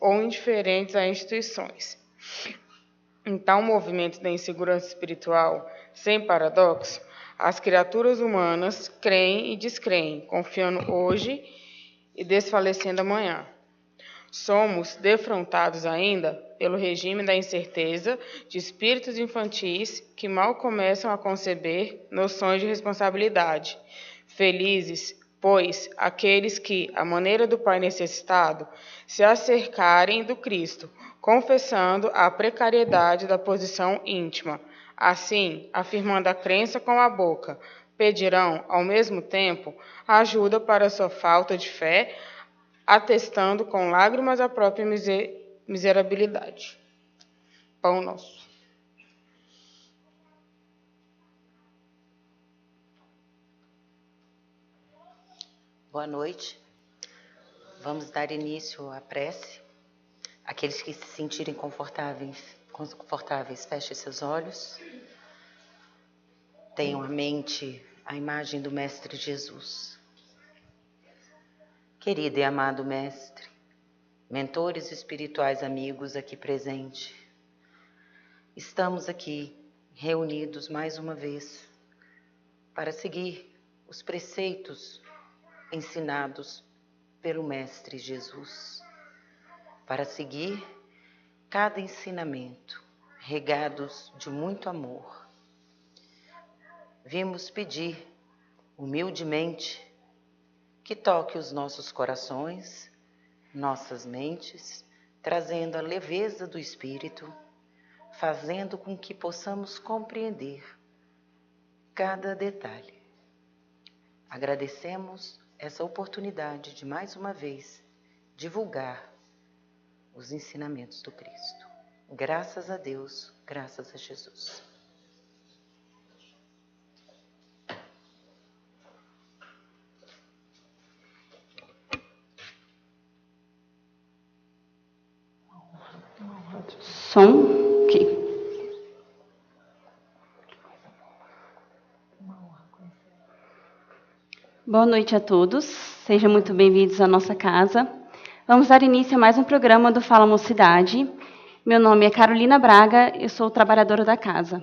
ou indiferentes a instituições. Em tal movimento da insegurança espiritual, sem paradoxo, as criaturas humanas creem e descreem, confiando hoje e desfalecendo amanhã. Somos defrontados ainda pelo regime da incerteza de espíritos infantis que mal começam a conceber noções de responsabilidade. Felizes, pois, aqueles que, à maneira do Pai necessitado, se acercarem do Cristo, confessando a precariedade da posição íntima. Assim, afirmando a crença com a boca, pedirão, ao mesmo tempo, ajuda para sua falta de fé, atestando com lágrimas a própria miserabilidade. Pão nosso. Boa noite. Vamos dar início à prece. Aqueles que se sentirem confortáveis, fechem seus olhos. Tenham à mente a imagem do Mestre Jesus. Querido e amado Mestre, mentores espirituais amigos aqui presentes, estamos aqui reunidos mais uma vez para seguir os preceitos ensinados pelo Mestre Jesus, para seguir cada ensinamento, regados de muito amor. Vimos pedir humildemente que toque os nossos corações, nossas mentes, trazendo a leveza do Espírito, fazendo com que possamos compreender cada detalhe. Agradecemos essa oportunidade de, mais uma vez, divulgar os ensinamentos do Cristo. Graças a Deus, graças a Jesus. Som. Ok. Boa noite a todos. Sejam muito bem-vindos à nossa casa. Vamos dar início a mais um programa do Fala Mocidade. Meu nome é Carolina Braga, eu sou trabalhadora da casa.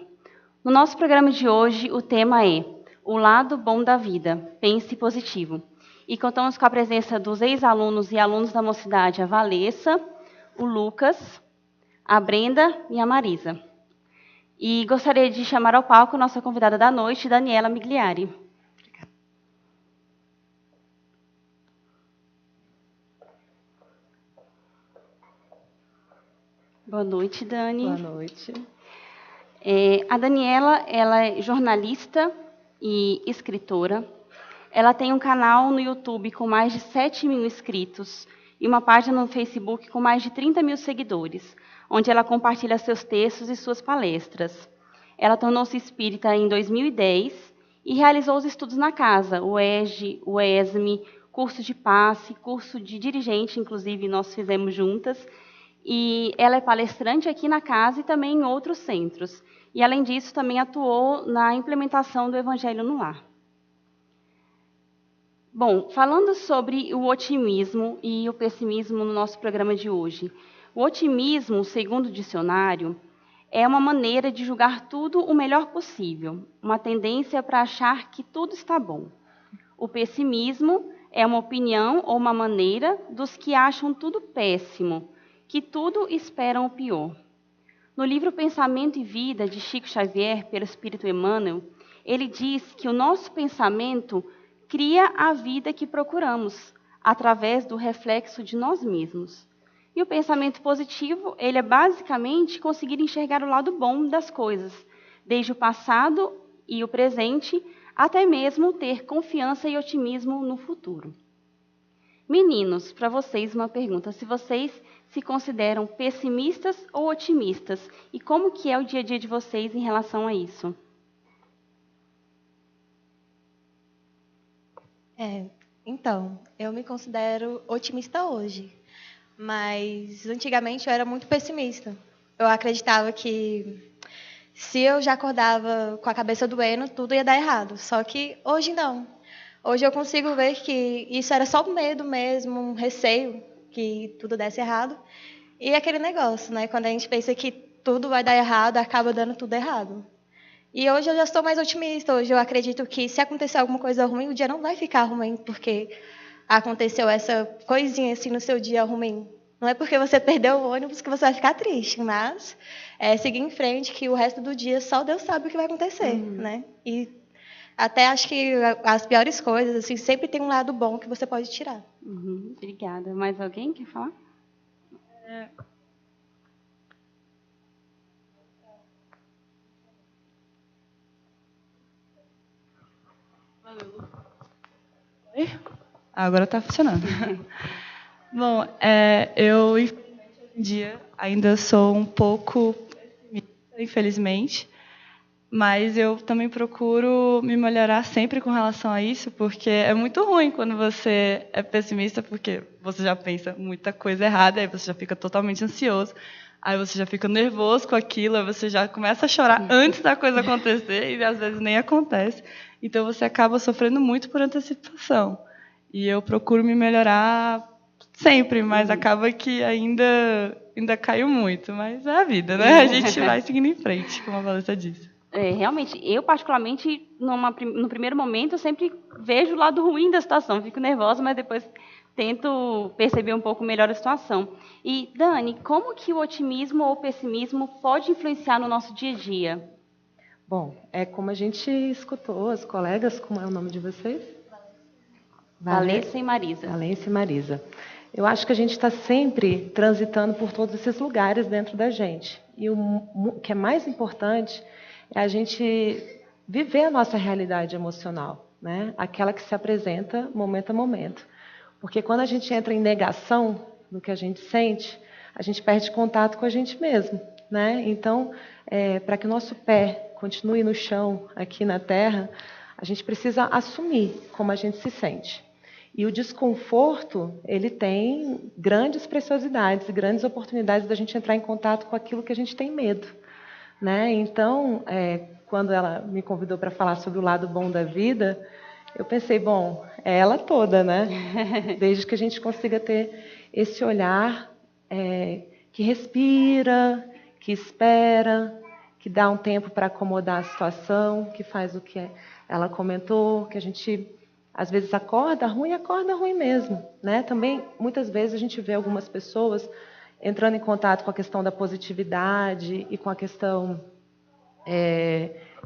No nosso programa de hoje, o tema é O Lado Bom da Vida, Pense Positivo. E contamos com a presença dos ex-alunos e alunos da Mocidade, a Valessa, o Lucas, a Brenda e a Marisa. E gostaria de chamar ao palco nossa convidada da noite, Daniela Migliari. Boa noite, Dani. Boa noite. A Daniela, ela é jornalista e escritora. Ela tem um canal no YouTube com mais de 7.000 inscritos e uma página no Facebook com mais de 30.000 seguidores, onde ela compartilha seus textos e suas palestras. Ela tornou-se espírita em 2010 e realizou os estudos na casa, o EJE, o ESME, curso de passe, curso de dirigente, inclusive nós fizemos juntas. E ela é palestrante aqui na casa e também em outros centros. E, além disso, também atuou na implementação do Evangelho no Lar. Bom, falando sobre o otimismo e o pessimismo no nosso programa de hoje. O otimismo, segundo o dicionário, é uma maneira de julgar tudo o melhor possível, uma tendência para achar que tudo está bom. O pessimismo é uma opinião ou uma maneira dos que acham tudo péssimo, que tudo esperam o pior. No livro Pensamento e Vida, de Chico Xavier, pelo Espírito Emmanuel, ele diz que o nosso pensamento cria a vida que procuramos, através do reflexo de nós mesmos. E o pensamento positivo, ele é basicamente conseguir enxergar o lado bom das coisas, desde o passado e o presente, até mesmo ter confiança e otimismo no futuro. Meninos, para vocês uma pergunta, se vocês se consideram pessimistas ou otimistas, e como que é o dia a dia de vocês em relação a isso? Então, eu me considero otimista hoje, mas antigamente eu era muito pessimista. Eu acreditava que se eu já acordava com a cabeça doendo, tudo ia dar errado, só que hoje não. Hoje eu consigo ver que isso era só medo mesmo, um receio que tudo desse errado. E aquele negócio, né? Quando a gente pensa que tudo vai dar errado, acaba dando tudo errado. E hoje eu já estou mais otimista. Hoje eu acredito que se acontecer alguma coisa ruim, o dia não vai ficar ruim porque aconteceu essa coisinha assim no seu dia ruim. Não é porque você perdeu o ônibus que você vai ficar triste, mas é seguir em frente, que o resto do dia só Deus sabe o que vai acontecer, né? E até acho que as piores coisas, assim, sempre tem um lado bom que você pode tirar. Obrigada. Mais alguém quer falar? Oi? Agora está funcionando. Bom, eu, infelizmente, hoje em dia, ainda sou um pouco pessimista, infelizmente, mas eu também procuro me melhorar sempre com relação a isso, porque é muito ruim quando você é pessimista, porque você já pensa muita coisa errada, aí você já fica totalmente ansioso, aí você já fica nervoso com aquilo, aí você já começa a chorar antes da coisa acontecer, e às vezes nem acontece. Então, você acaba sofrendo muito por antecipação. E eu procuro me melhorar sempre, mas acaba que ainda caiu muito. Mas é a vida, né? A gente vai seguindo em frente, como a Valessa disse. Realmente, eu particularmente, no primeiro momento, eu sempre vejo o lado ruim da situação. Fico nervosa, mas depois tento perceber um pouco melhor a situação. E, Dani, como que o otimismo ou o pessimismo pode influenciar no nosso dia a dia? Bom, é como a gente escutou as colegas, como é o nome de vocês? Valessa e Marisa. Valessa e Marisa. Eu acho que a gente está sempre transitando por todos esses lugares dentro da gente. E o que é mais importante é a gente viver a nossa realidade emocional, né? Aquela que se apresenta momento a momento. Porque quando a gente entra em negação do que a gente sente, a gente perde contato com a gente mesmo, né? Então, para que o nosso pé continue no chão, aqui na terra, a gente precisa assumir como a gente se sente. E o desconforto, ele tem grandes preciosidades, grandes oportunidades da gente entrar em contato com aquilo que a gente tem medo, né? Então, quando ela me convidou para falar sobre o lado bom da vida, eu pensei, bom, é ela toda, né? Desde que a gente consiga ter esse olhar que respira, que espera, que dá um tempo para acomodar a situação, que faz o que ela comentou, que a gente às vezes acorda ruim mesmo, né? Também muitas vezes a gente vê algumas pessoas entrando em contato com a questão da positividade e com a questão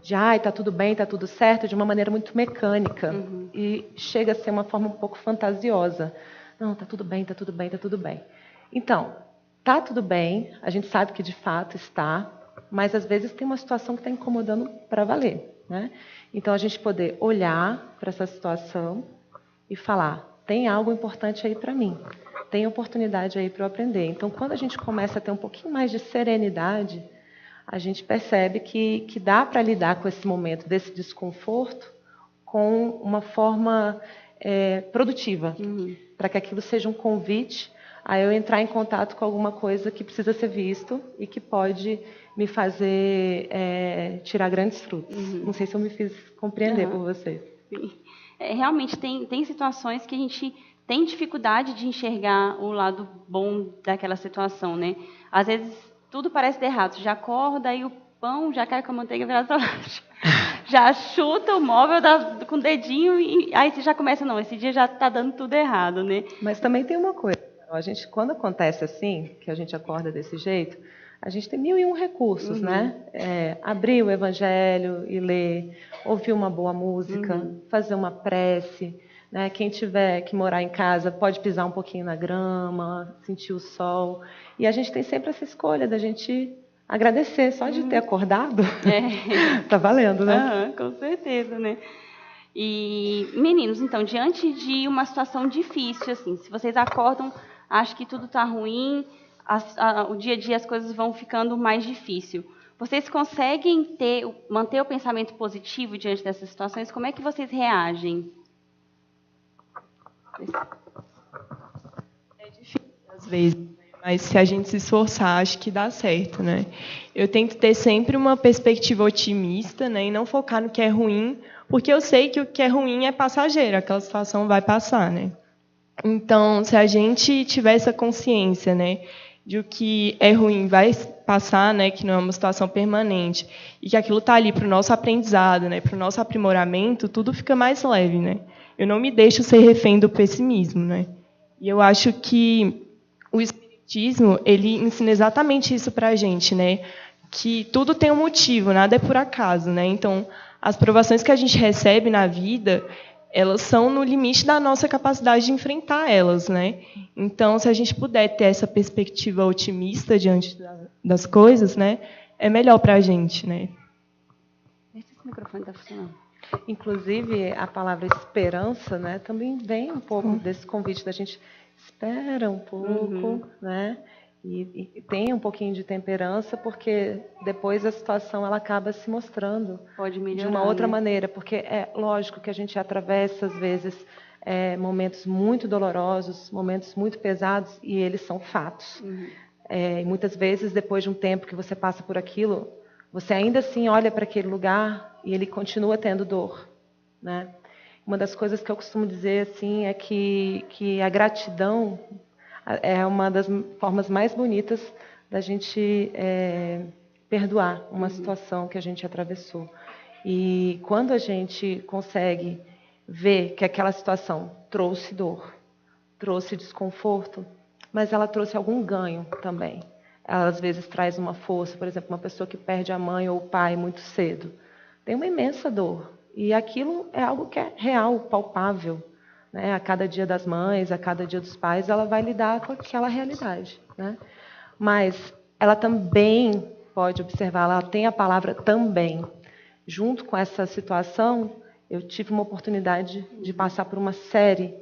de tá tudo bem, tá tudo certo, de uma maneira muito mecânica e chega a ser uma forma um pouco fantasiosa. Não, tá tudo bem, tá tudo bem, tá tudo bem. Então, tá tudo bem, a gente sabe que de fato está, mas às vezes tem uma situação que está incomodando para valer, né? Então, a gente poder olhar para essa situação e falar, tem algo importante aí para mim, tem oportunidade aí para eu aprender. Então, quando a gente começa a ter um pouquinho mais de serenidade, a gente percebe que dá para lidar com esse momento desse desconforto com uma forma produtiva, para que aquilo seja um convite a eu entrar em contato com alguma coisa que precisa ser visto e que pode me fazer tirar grandes frutos. Não sei se eu me fiz compreender por vocês. Sim. Realmente, tem situações que a gente tem dificuldade de enxergar o lado bom daquela situação, né? Às vezes, tudo parece dar errado. Você já acorda, aí o pão já cai com a manteiga virada para baixo. Já chuta o móvel com o dedinho e aí você já começa, não, esse dia já está dando tudo errado, né? Mas também tem uma coisa. Quando acontece assim, que a gente acorda desse jeito, a gente tem 1001 recursos, né? Abrir o Evangelho e ler, ouvir uma boa música, fazer uma prece, né? Quem tiver que morar em casa pode pisar um pouquinho na grama, sentir o sol. E a gente tem sempre essa escolha da gente agradecer, só de ter acordado. Tá valendo, né? Com certeza, né? E, meninos, então, diante de uma situação difícil, assim, se vocês acordam, acham que tudo está ruim, o dia a dia as coisas vão ficando mais difícil. Vocês conseguem manter o pensamento positivo diante dessas situações? Como é que vocês reagem? É difícil, às vezes, mas se a gente se esforçar, acho que dá certo, né? Eu tento ter sempre uma perspectiva otimista, né, e não focar no que é ruim, porque eu sei que o que é ruim é passageiro, aquela situação vai passar, né? Então, se a gente tiver essa consciência, né, de o que é ruim vai passar, né, que não é uma situação permanente, e que aquilo está ali para o nosso aprendizado, né, para o nosso aprimoramento, tudo fica mais leve, né? Eu não me deixo ser refém do pessimismo, né? E eu acho que o espiritismo, ele ensina exatamente isso para a gente, né? Que tudo tem um motivo, nada é por acaso, né? Então, as provações que a gente recebe na vida, elas são no limite da nossa capacidade de enfrentar elas, né? Então, se a gente puder ter essa perspectiva otimista diante das coisas, né, é melhor para a gente, né? Esse microfone está funcionando. Inclusive, a palavra esperança, né, também vem um pouco desse convite da gente espera um pouco, né, e tem um pouquinho de temperança, porque depois a situação ela acaba se mostrando Pode melhorar, de uma outra né? maneira, porque é lógico que a gente atravessa, às vezes, momentos muito dolorosos, momentos muito pesados, e eles são fatos. E muitas vezes, depois de um tempo que você passa por aquilo, você ainda assim olha para aquele lugar e ele continua tendo dor, né? Uma das coisas que eu costumo dizer assim é que a gratidão é uma das formas mais bonitas da gente perdoar uma situação que a gente atravessou. E quando a gente consegue ver que aquela situação trouxe dor, trouxe desconforto, mas ela trouxe algum ganho também. Ela, às vezes, traz uma força. Por exemplo, uma pessoa que perde a mãe ou o pai muito cedo. Tem uma imensa dor. E aquilo é algo que é real, palpável. Né? A cada dia das mães, a cada dia dos pais, ela vai lidar com aquela realidade. Né? Mas ela também pode observar, ela tem a palavra também. Junto com essa situação, eu tive uma oportunidade de passar por uma série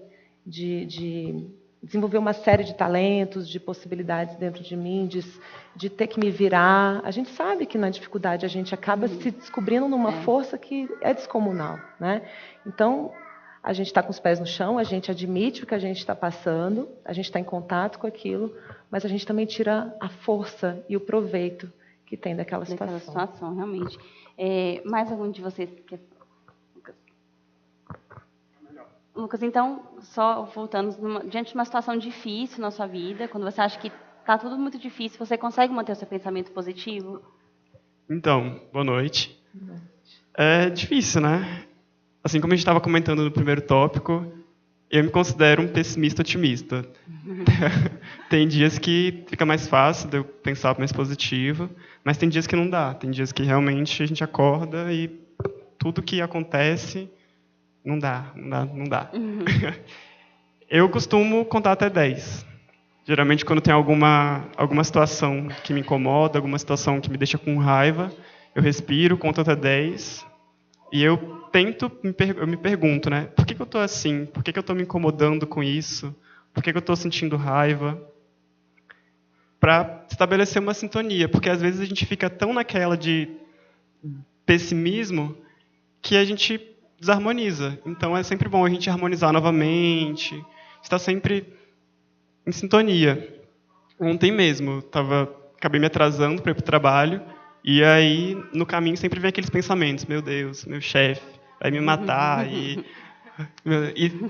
de desenvolver uma série de talentos, de possibilidades dentro de mim, de ter que me virar. A gente sabe que na dificuldade a gente acaba se descobrindo numa força que é descomunal, né? Então, a gente está com os pés no chão, a gente admite o que a gente está passando, a gente está em contato com aquilo, mas a gente também tira a força e o proveito que tem daquela situação. Daquela situação, realmente. Mais algum de vocês quer... Lucas, então, só voltando, diante de uma situação difícil na sua vida, quando você acha que está tudo muito difícil, você consegue manter o seu pensamento positivo? Então, boa noite. É difícil, né? Assim como a gente estava comentando no primeiro tópico, eu me considero um pessimista otimista. Tem dias que fica mais fácil de eu pensar mais positivo, mas tem dias que não dá. Tem dias que realmente a gente acorda e tudo que acontece... Não dá. Eu costumo contar até 10. Geralmente, quando tem alguma situação que me incomoda, alguma situação que me deixa com raiva, eu respiro, conto até 10. E eu me pergunto, né? Por que eu estou assim? Por que eu estou me incomodando com isso? Por que eu estou sentindo raiva? Para estabelecer uma sintonia. Porque, às vezes, a gente fica tão naquela de pessimismo que a gente desarmoniza. Então, é sempre bom a gente harmonizar novamente, estar sempre em sintonia. Ontem mesmo, acabei me atrasando para ir para o trabalho, e aí, no caminho, sempre vem aqueles pensamentos, meu Deus, meu chefe vai me matar, e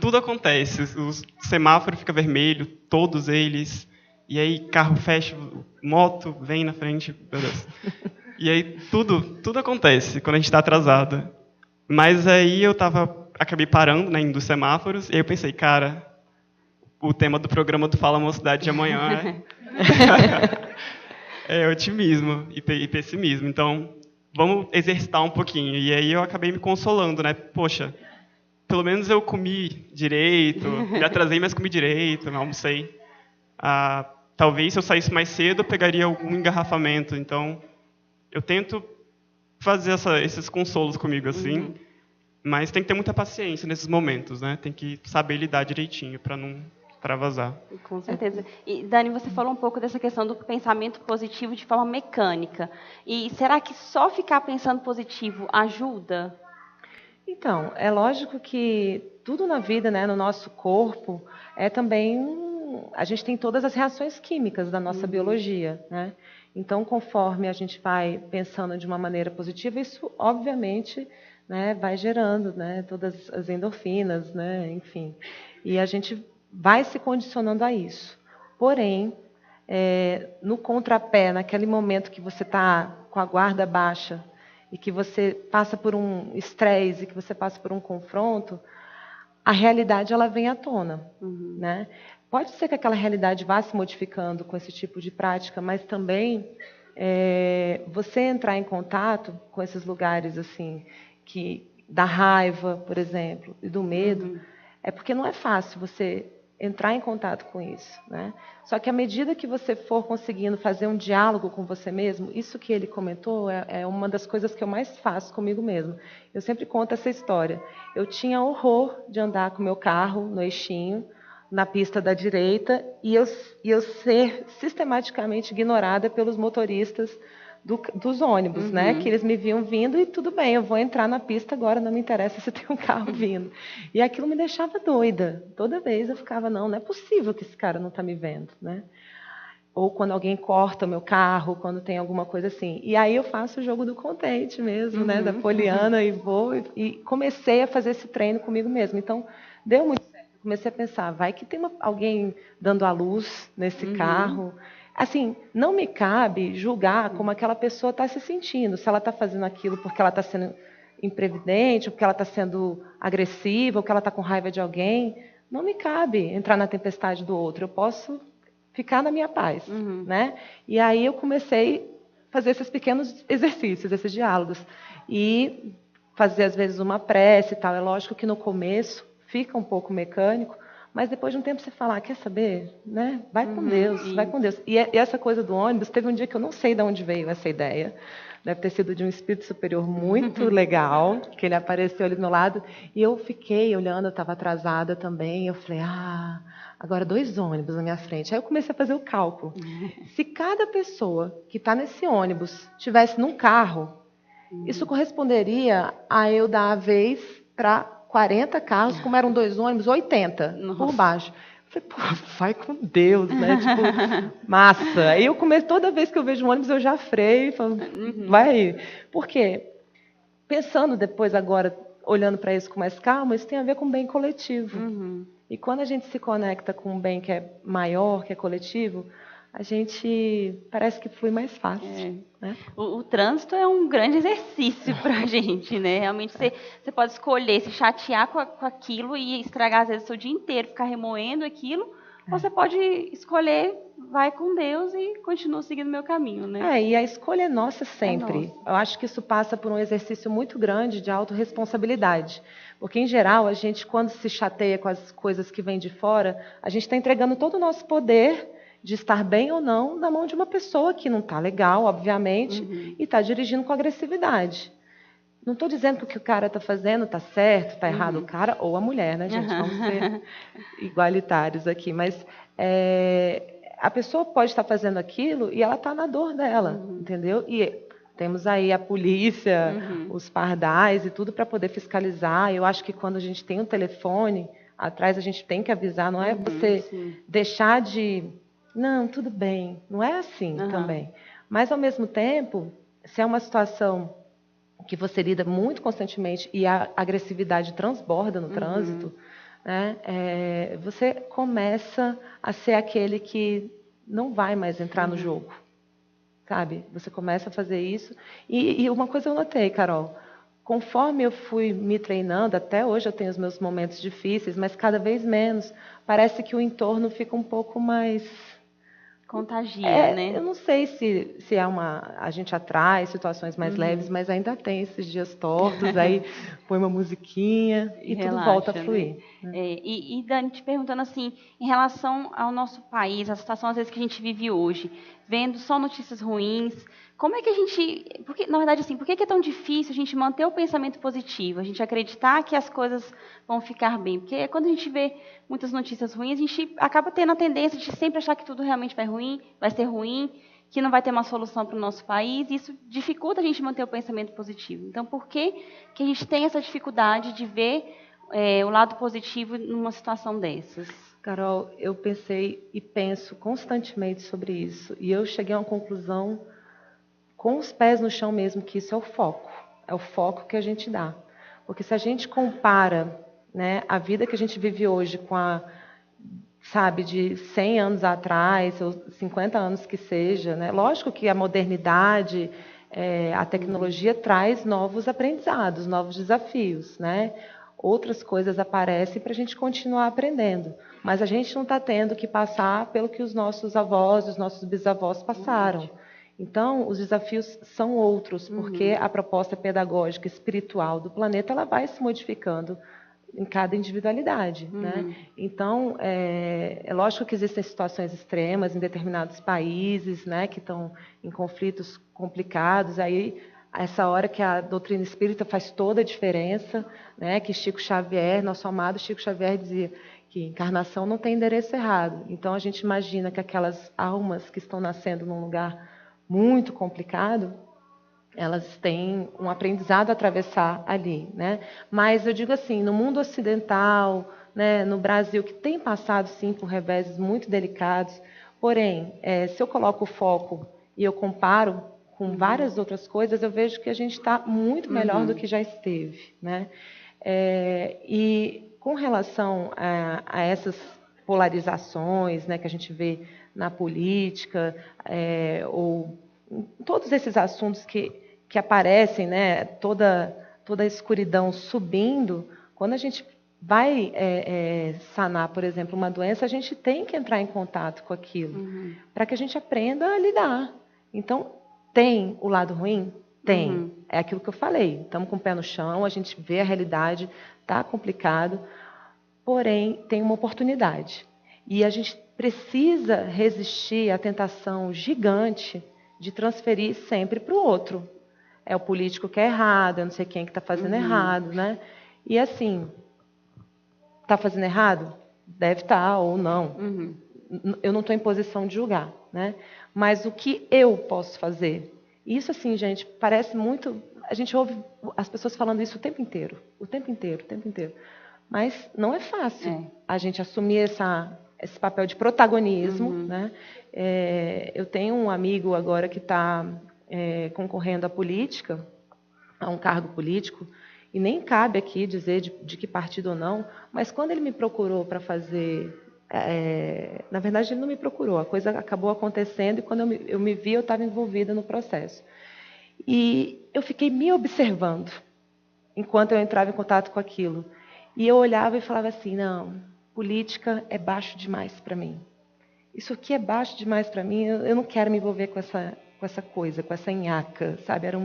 tudo acontece. O semáforo fica vermelho, todos eles, e aí carro fecha, moto vem na frente, meu Deus. E aí tudo acontece quando a gente está atrasado. Mas aí eu acabei parando, né, indo dos semáforos, e aí eu pensei, cara, o tema do programa do Fala Mocidade de amanhã é otimismo e pessimismo. Então, vamos exercitar um pouquinho. E aí eu acabei me consolando, né? Poxa, pelo menos eu comi direito, me atrasei, mas comi direito, não almocei. Talvez se eu saísse mais cedo, eu pegaria algum engarrafamento. Então, eu tento fazer esses consolos comigo, assim, mas tem que ter muita paciência nesses momentos, né? Tem que saber lidar direitinho para não extravasar. Com certeza. E, Dani, você falou um pouco dessa questão do pensamento positivo de forma mecânica. E será que só ficar pensando positivo ajuda? Então, é lógico que tudo na vida, né, no nosso corpo, é também... A gente tem todas as reações químicas da nossa biologia, né? Então, conforme a gente vai pensando de uma maneira positiva, isso, obviamente, né, vai gerando, né, todas as endorfinas, né, enfim. E a gente vai se condicionando a isso. Porém, no contrapé, naquele momento que você está com a guarda baixa e que você passa por um estresse, e que você passa por um confronto, a realidade ela vem à tona, né? Pode ser que aquela realidade vá se modificando com esse tipo de prática, mas também você entrar em contato com esses lugares assim, da raiva, por exemplo, e do medo, é porque não é fácil você entrar em contato com isso, né? Só que à medida que você for conseguindo fazer um diálogo com você mesmo, isso que ele comentou é uma das coisas que eu mais faço comigo mesmo. Eu sempre conto essa história. Eu tinha horror de andar com o meu carro no eixinho, na pista da direita, e eu ser sistematicamente ignorada pelos motoristas dos ônibus, né? Que eles me viam vindo e tudo bem, eu vou entrar na pista agora, não me interessa se tem um carro vindo. E aquilo me deixava doida. Toda vez eu ficava, não é possível que esse cara não está me vendo, né? Ou quando alguém corta o meu carro, quando tem alguma coisa assim. E aí eu faço o jogo do contente mesmo, né? Da Poliana, e vou e comecei a fazer esse treino comigo mesmo. Então, deu muito certo. Eu comecei a pensar, vai que tem alguém dando a luz nesse carro. Assim, não me cabe julgar como aquela pessoa está se sentindo. Se ela está fazendo aquilo porque ela está sendo imprevidente, ou porque ela está sendo agressiva, ou porque ela está com raiva de alguém. Não me cabe entrar na tempestade do outro. Eu posso ficar na minha paz, né? E aí eu comecei a fazer esses pequenos exercícios, esses diálogos. E fazer, às vezes, uma prece e tal. É lógico que no começo fica um pouco mecânico, mas depois de um tempo você fala, quer saber? Né? Vai com Deus, vai com Deus. E essa coisa do ônibus, teve um dia que eu não sei de onde veio essa ideia. Deve ter sido de um espírito superior muito legal, que ele apareceu ali do meu lado. E eu fiquei olhando, eu estava atrasada também. Eu falei, agora 2 ônibus na minha frente. Aí eu comecei a fazer o cálculo. Se cada pessoa que está nesse ônibus estivesse num carro, isso corresponderia a eu dar a vez para 40 carros, como eram 2 ônibus, 80 por baixo. Eu falei, pô, vai com Deus, né? Tipo, massa. Aí eu começo, toda vez que eu vejo um ônibus, eu já freio, falo, vai aí. Por quê? Pensando depois agora, olhando para isso com mais calma, isso tem a ver com bem coletivo. E quando a gente se conecta com um bem que é maior, que é coletivo, a gente parece que flui mais fácil. Né? O trânsito é um grande exercício para a gente, né? Realmente você pode escolher se chatear com aquilo e estragar, às vezes, o seu dia inteiro, ficar remoendo aquilo, ou você pode escolher, vai com Deus e continua seguindo o meu caminho, né? E a escolha é nossa sempre. Eu acho que isso passa por um exercício muito grande de autorresponsabilidade. Porque, em geral, a gente, quando se chateia com as coisas que vêm de fora, a gente está entregando todo o nosso poder de estar bem ou não na mão de uma pessoa que não está legal, obviamente, e está dirigindo com agressividade. Não estou dizendo que o que o cara está fazendo está certo, está errado, o cara ou a mulher, né, gente? Vamos ser igualitários aqui. Mas a pessoa pode estar fazendo aquilo e ela está na dor dela, entendeu? E temos aí a polícia, os pardais e tudo para poder fiscalizar. Eu acho que quando a gente tem um telefone atrás, a gente tem que avisar, não é você deixar de... Não, tudo bem. Não é assim também. Mas, ao mesmo tempo, se é uma situação que você lida muito constantemente e a agressividade transborda no trânsito, né, você começa a ser aquele que não vai mais entrar no jogo. Sabe? Você começa a fazer isso. E uma coisa eu notei, Carol. Conforme eu fui me treinando, até hoje eu tenho os meus momentos difíceis, mas cada vez menos. Parece que o entorno fica um pouco mais... Contagia, né? Eu não sei se a gente atrai situações mais leves, mas ainda tem esses dias tortos, aí põe uma musiquinha e relaxa, tudo volta a fluir. Né? E Dani, te perguntando assim, em relação ao nosso país, a situação às vezes que a gente vive hoje, vendo só notícias ruins, como é que a gente... Porque, na verdade, assim, por que é tão difícil a gente manter o pensamento positivo, a gente acreditar que as coisas vão ficar bem? Porque quando a gente vê muitas notícias ruins, a gente acaba tendo a tendência de sempre achar que tudo realmente vai ser ruim, que não vai ter uma solução para o nosso país, e isso dificulta a gente manter o pensamento positivo. Então, por que a gente tem essa dificuldade de ver o lado positivo numa situação dessas? Carol, eu pensei e penso constantemente sobre isso, e eu cheguei a uma conclusão com os pés no chão mesmo, que isso é o foco que a gente dá. Porque se a gente compara, né, a vida que a gente vive hoje com a sabe, de 100 anos atrás, ou 50 anos que seja, né? Lógico que a modernidade, a tecnologia traz novos aprendizados, novos desafios, né? Outras coisas aparecem para a gente continuar aprendendo, mas a gente não está tendo que passar pelo que os nossos avós, os nossos bisavós passaram. Então, os desafios são outros, porque a proposta pedagógica espiritual do planeta ela vai se modificando em cada individualidade, né? Então, é lógico que existem situações extremas em determinados países, né, que estão em conflitos complicados, aí essa hora que a doutrina espírita faz toda a diferença, né, que Chico Xavier, nosso amado Chico Xavier dizia que encarnação não tem endereço errado. Então, a gente imagina que aquelas almas que estão nascendo num lugar muito complicado, elas têm um aprendizado a atravessar ali, né? Mas eu digo assim, no mundo ocidental, né, no Brasil, que tem passado sim por reveses muito delicados, porém, se eu coloco o foco e eu comparo com várias outras coisas, eu vejo que a gente está muito melhor do que já esteve, né? E com relação a essas polarizações, né, que a gente vê na política, ou todos esses assuntos que aparecem, né, toda a escuridão subindo, quando a gente vai sanar, por exemplo, uma doença, a gente tem que entrar em contato com aquilo, para que a gente aprenda a lidar. Então, tem o lado ruim? Tem. É aquilo que eu falei. Estamos com o pé no chão, a gente vê a realidade, está complicado, porém, tem uma oportunidade. E a gente precisa resistir à tentação gigante de transferir sempre para o outro. É o político que é errado, eu não sei quem que está fazendo errado, né? E assim, está fazendo errado? Deve estar ou não. Eu não estou em posição de julgar, né? Mas o que eu posso fazer? Isso, assim, gente, parece muito... A gente ouve as pessoas falando isso o tempo inteiro. O tempo inteiro. Mas não é fácil a gente assumir esse papel de protagonismo, né? Eu tenho um amigo agora que está concorrendo à política, a um cargo político, e nem cabe aqui dizer de que partido ou não, mas quando ele me procurou para fazer... na verdade, ele não me procurou, a coisa acabou acontecendo e quando eu me vi, eu estava envolvida no processo. E eu fiquei me observando enquanto eu entrava em contato com aquilo. E eu olhava e falava assim, não, política é baixo demais para mim. Isso aqui é baixo demais para mim, eu não quero me envolver com essa coisa, com essa nhaca, sabe? Era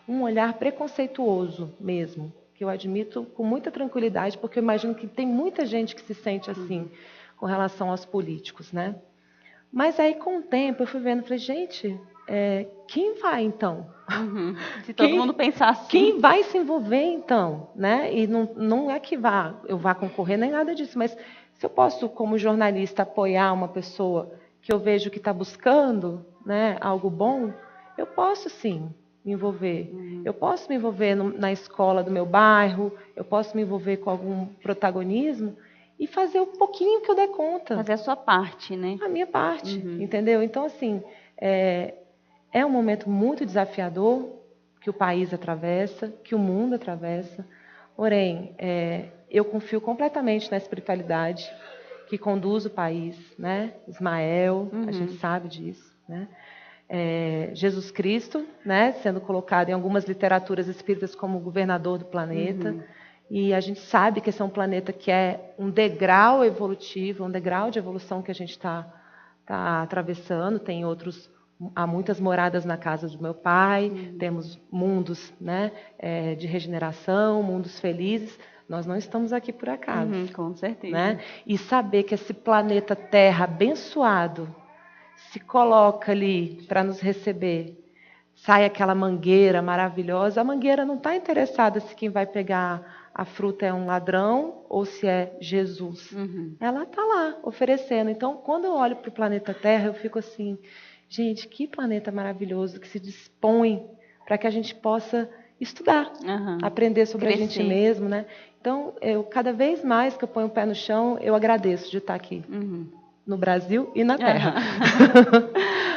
um olhar preconceituoso mesmo, que eu admito com muita tranquilidade, porque eu imagino que tem muita gente que se sente assim com relação aos políticos, né? Mas aí, com o tempo, eu fui vendo, falei, gente, quem vai, então? Se todo mundo pensar assim... Quem vai se envolver, então? Né? E não é que eu vá concorrer, nem nada disso, mas se eu posso, como jornalista, apoiar uma pessoa que eu vejo que está buscando, né, algo bom, eu posso, sim, me envolver. Eu posso me envolver na escola do meu bairro, eu posso me envolver com algum protagonismo e fazer o pouquinho que eu der conta. Fazer a sua parte, né? A minha parte, entendeu? Então, assim, é um momento muito desafiador que o país atravessa, que o mundo atravessa. Porém, eu confio completamente na espiritualidade que conduz o país, né? Ismael, a gente sabe disso, né? Jesus Cristo, né? Sendo colocado em algumas literaturas espíritas como governador do planeta. E a gente sabe que esse é um planeta que é um degrau evolutivo, um degrau de evolução que a gente está atravessando. Tem outros, há muitas moradas na casa do meu pai, temos mundos, né, de regeneração, mundos felizes. Nós não estamos aqui por acaso. Com certeza. Né? E saber que esse planeta Terra abençoado se coloca ali para nos receber, sai aquela mangueira maravilhosa, a mangueira não está interessada se quem vai pegar a fruta é um ladrão ou se é Jesus. Ela está lá, oferecendo. Então, quando eu olho para o planeta Terra, eu fico assim, gente, que planeta maravilhoso que se dispõe para que a gente possa estudar, aprender sobre a gente mesmo, né? Então, cada vez mais que eu ponho o pé no chão, eu agradeço de estar aqui, no Brasil e na Terra.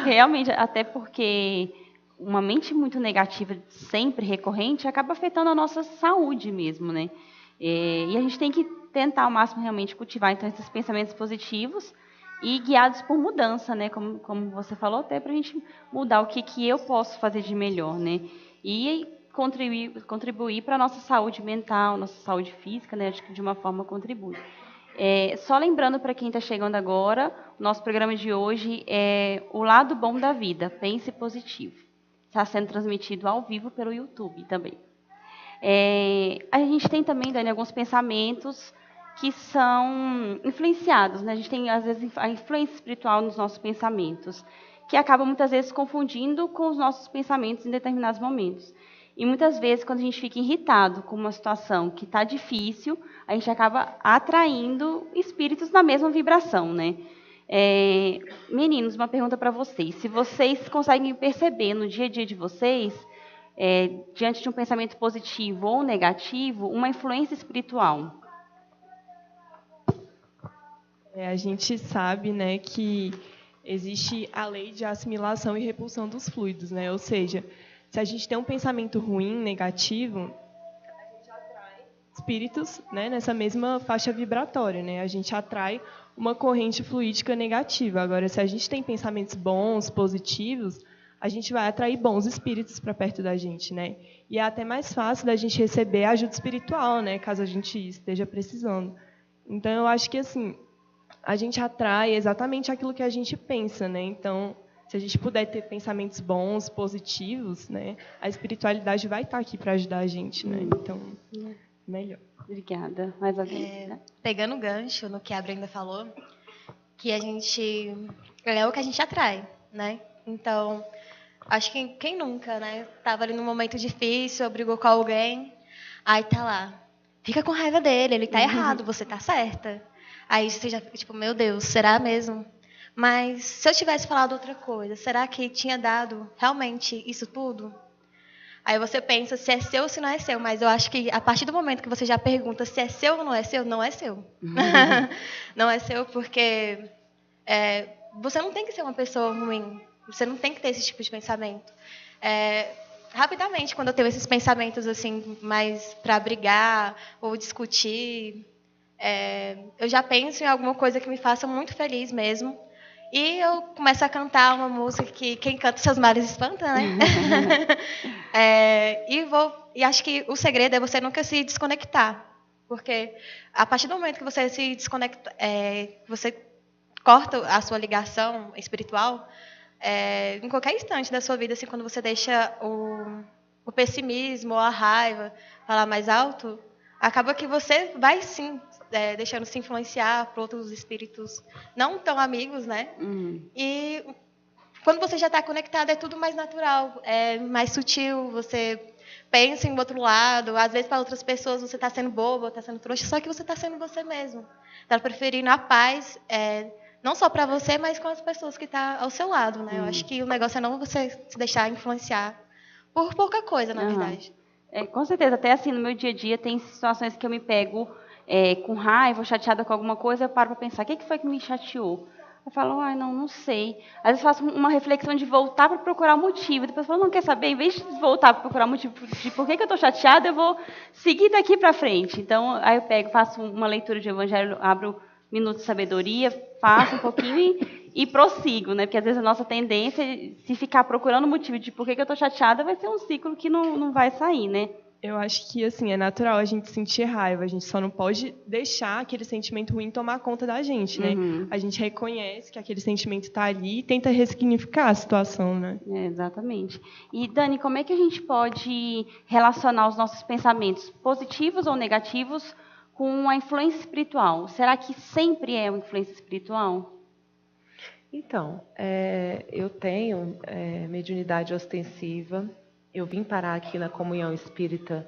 Realmente, até porque uma mente muito negativa, sempre recorrente, acaba afetando a nossa saúde mesmo, né? E a gente tem que tentar ao máximo realmente cultivar então esses pensamentos positivos e guiados por mudança, né? Como você falou, até para a gente mudar o que eu posso fazer de melhor, né? E contribuir para a nossa saúde mental, nossa saúde física, né? Acho que de uma forma contribui. Só lembrando para quem está chegando agora, o nosso programa de hoje é O Lado Bom da Vida, Pense Positivo. Está sendo transmitido ao vivo pelo YouTube também. A gente tem também, Dani, alguns pensamentos que são influenciados, né? A gente tem, às vezes, a influência espiritual nos nossos pensamentos, que acaba, muitas vezes, confundindo com os nossos pensamentos em determinados momentos. E, muitas vezes, quando a gente fica irritado com uma situação que está difícil, a gente acaba atraindo espíritos na mesma vibração, né? Meninos, uma pergunta para vocês. Se vocês conseguem perceber no dia a dia de vocês, diante de um pensamento positivo ou negativo, uma influência espiritual. A gente sabe, né, que existe a lei de assimilação e repulsão dos fluidos, né? Ou seja, se a gente tem um pensamento ruim, negativo, a gente atrai espíritos, né, nessa mesma faixa vibratória, né? A gente atrai uma corrente fluídica negativa. Agora, se a gente tem pensamentos bons, positivos, a gente vai atrair bons espíritos para perto da gente, né? E é até mais fácil da gente receber ajuda espiritual, né, caso a gente esteja precisando. Então, eu acho que, assim, a gente atrai exatamente aquilo que a gente pensa, né? Então, se a gente puder ter pensamentos bons, positivos, né, a espiritualidade vai estar aqui para ajudar a gente, né? Então, melhor. Obrigada. Mais alguém? Pegando o gancho no que a Brenda falou, que a gente é o que a gente atrai, né? Então, acho que quem nunca, né? Tava ali num momento difícil, brigou com alguém, aí tá lá, fica com raiva dele, ele tá errado, você tá certa. Aí você já fica tipo, meu Deus, será mesmo? Mas se eu tivesse falado outra coisa, será que tinha dado realmente isso tudo? Aí você pensa se é seu ou se não é seu, mas eu acho que a partir do momento que você já pergunta se é seu ou não é seu, não é seu. Não é seu porque você não tem que ser uma pessoa ruim, você não tem que ter esse tipo de pensamento. Rapidamente, quando eu tenho esses pensamentos assim, mais para brigar ou discutir, eu já penso em alguma coisa que me faça muito feliz mesmo. E eu começo a cantar uma música que quem canta seus males espanta, né? E acho que o segredo é você nunca se desconectar. Porque a partir do momento que você se desconecta, você corta a sua ligação espiritual, em qualquer instante da sua vida, assim, quando você deixa o pessimismo ou a raiva falar mais alto, acaba que você vai, sim, deixando se influenciar por outros espíritos não tão amigos, né? E quando você já está conectado, é tudo mais natural, é mais sutil, você pensa em outro lado, às vezes para outras pessoas você está sendo boba, está sendo trouxa, só que você está sendo você mesmo. Está preferindo a paz, não só para você, mas com as pessoas que estão ao seu lado, né? Eu acho que o negócio é não você se deixar influenciar por pouca coisa, na verdade. Com certeza, até assim, no meu dia a dia tem situações que eu me pego com raiva, chateada com alguma coisa, eu paro para pensar, o que foi que me chateou? Eu falo, não sei. Às vezes faço uma reflexão de voltar para procurar o motivo, depois eu falo, não quer saber, em vez de voltar para procurar o motivo de por que eu estou chateada, eu vou seguir daqui para frente. Então, aí eu pego, faço uma leitura de evangelho, abro Minuto de Sabedoria, faço um pouquinho e prossigo, né? Porque às vezes a nossa tendência, se ficar procurando o motivo de por que eu estou chateada, vai ser um ciclo que não vai sair, né? Eu acho que, assim, é natural a gente sentir raiva, a gente só não pode deixar aquele sentimento ruim tomar conta da gente, né? A gente reconhece que aquele sentimento está ali e tenta ressignificar a situação, né? Exatamente. E, Dani, como é que a gente pode relacionar os nossos pensamentos positivos ou negativos com a influência espiritual? Será que sempre é uma influência espiritual? Então, eu tenho mediunidade ostensiva. Eu vim parar aqui na comunhão espírita,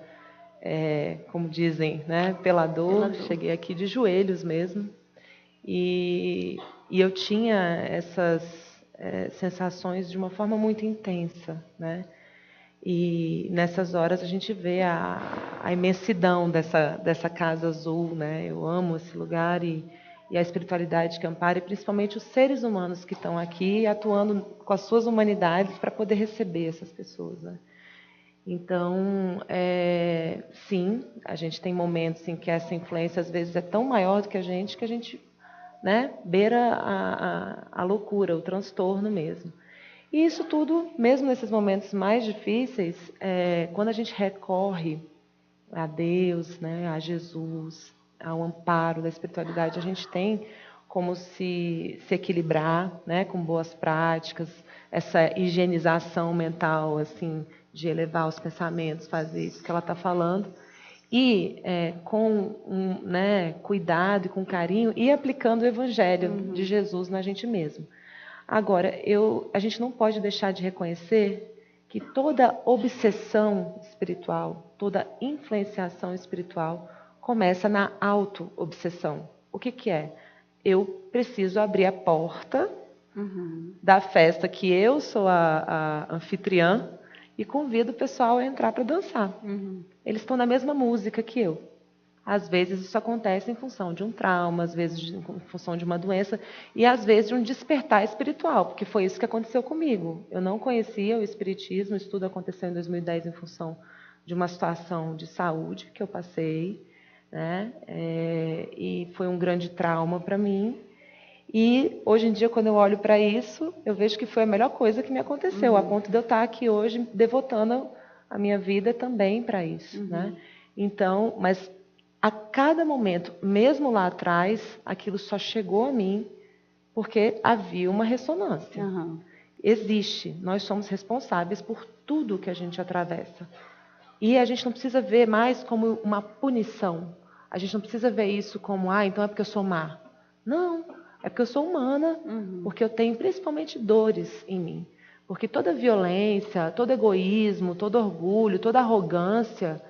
como dizem, né, pela dor. Cheguei aqui de joelhos mesmo. E eu tinha essas sensações de uma forma muito intensa, né? E nessas horas a gente vê a imensidão dessa casa azul, né? Eu amo esse lugar e a espiritualidade que ampara, e principalmente os seres humanos que estão aqui atuando com as suas humanidades para poder receber essas pessoas, né? Então, sim, a gente tem momentos em que essa influência às vezes é tão maior do que a gente né, beira a loucura, o transtorno mesmo. E isso tudo, mesmo nesses momentos mais difíceis, quando a gente recorre a Deus, né, a Jesus, ao amparo da espiritualidade, a gente tem como se equilibrar, né, com boas práticas, essa higienização mental, assim, de elevar os pensamentos, fazer isso que ela está falando, e com né, cuidado e com carinho, e aplicando o Evangelho de Jesus na gente mesmo. Agora, a gente não pode deixar de reconhecer que toda obsessão espiritual, toda influenciação espiritual começa na auto-obsessão. O que é? Eu preciso abrir a porta da festa que eu sou a anfitriã e convido o pessoal a entrar para dançar. Eles estão na mesma música que eu. Às vezes isso acontece em função de um trauma, às vezes em função de uma doença e às vezes de um despertar espiritual, porque foi isso que aconteceu comigo. Eu não conhecia o espiritismo, isso tudo aconteceu em 2010 em função de uma situação de saúde que eu passei, né? E foi um grande trauma para mim. E hoje em dia, quando eu olho para isso, eu vejo que foi a melhor coisa que me aconteceu, a ponto de eu estar aqui hoje devotando a minha vida também para isso, né? Então, mas a cada momento, mesmo lá atrás, aquilo só chegou a mim porque havia uma ressonância. Existe, nós somos responsáveis por tudo que a gente atravessa. E a gente não precisa ver mais como uma punição. A gente não precisa ver isso como, então é porque eu sou má. Não, é porque eu sou humana, porque eu tenho principalmente dores em mim. Porque toda violência, todo egoísmo, todo orgulho, toda arrogância,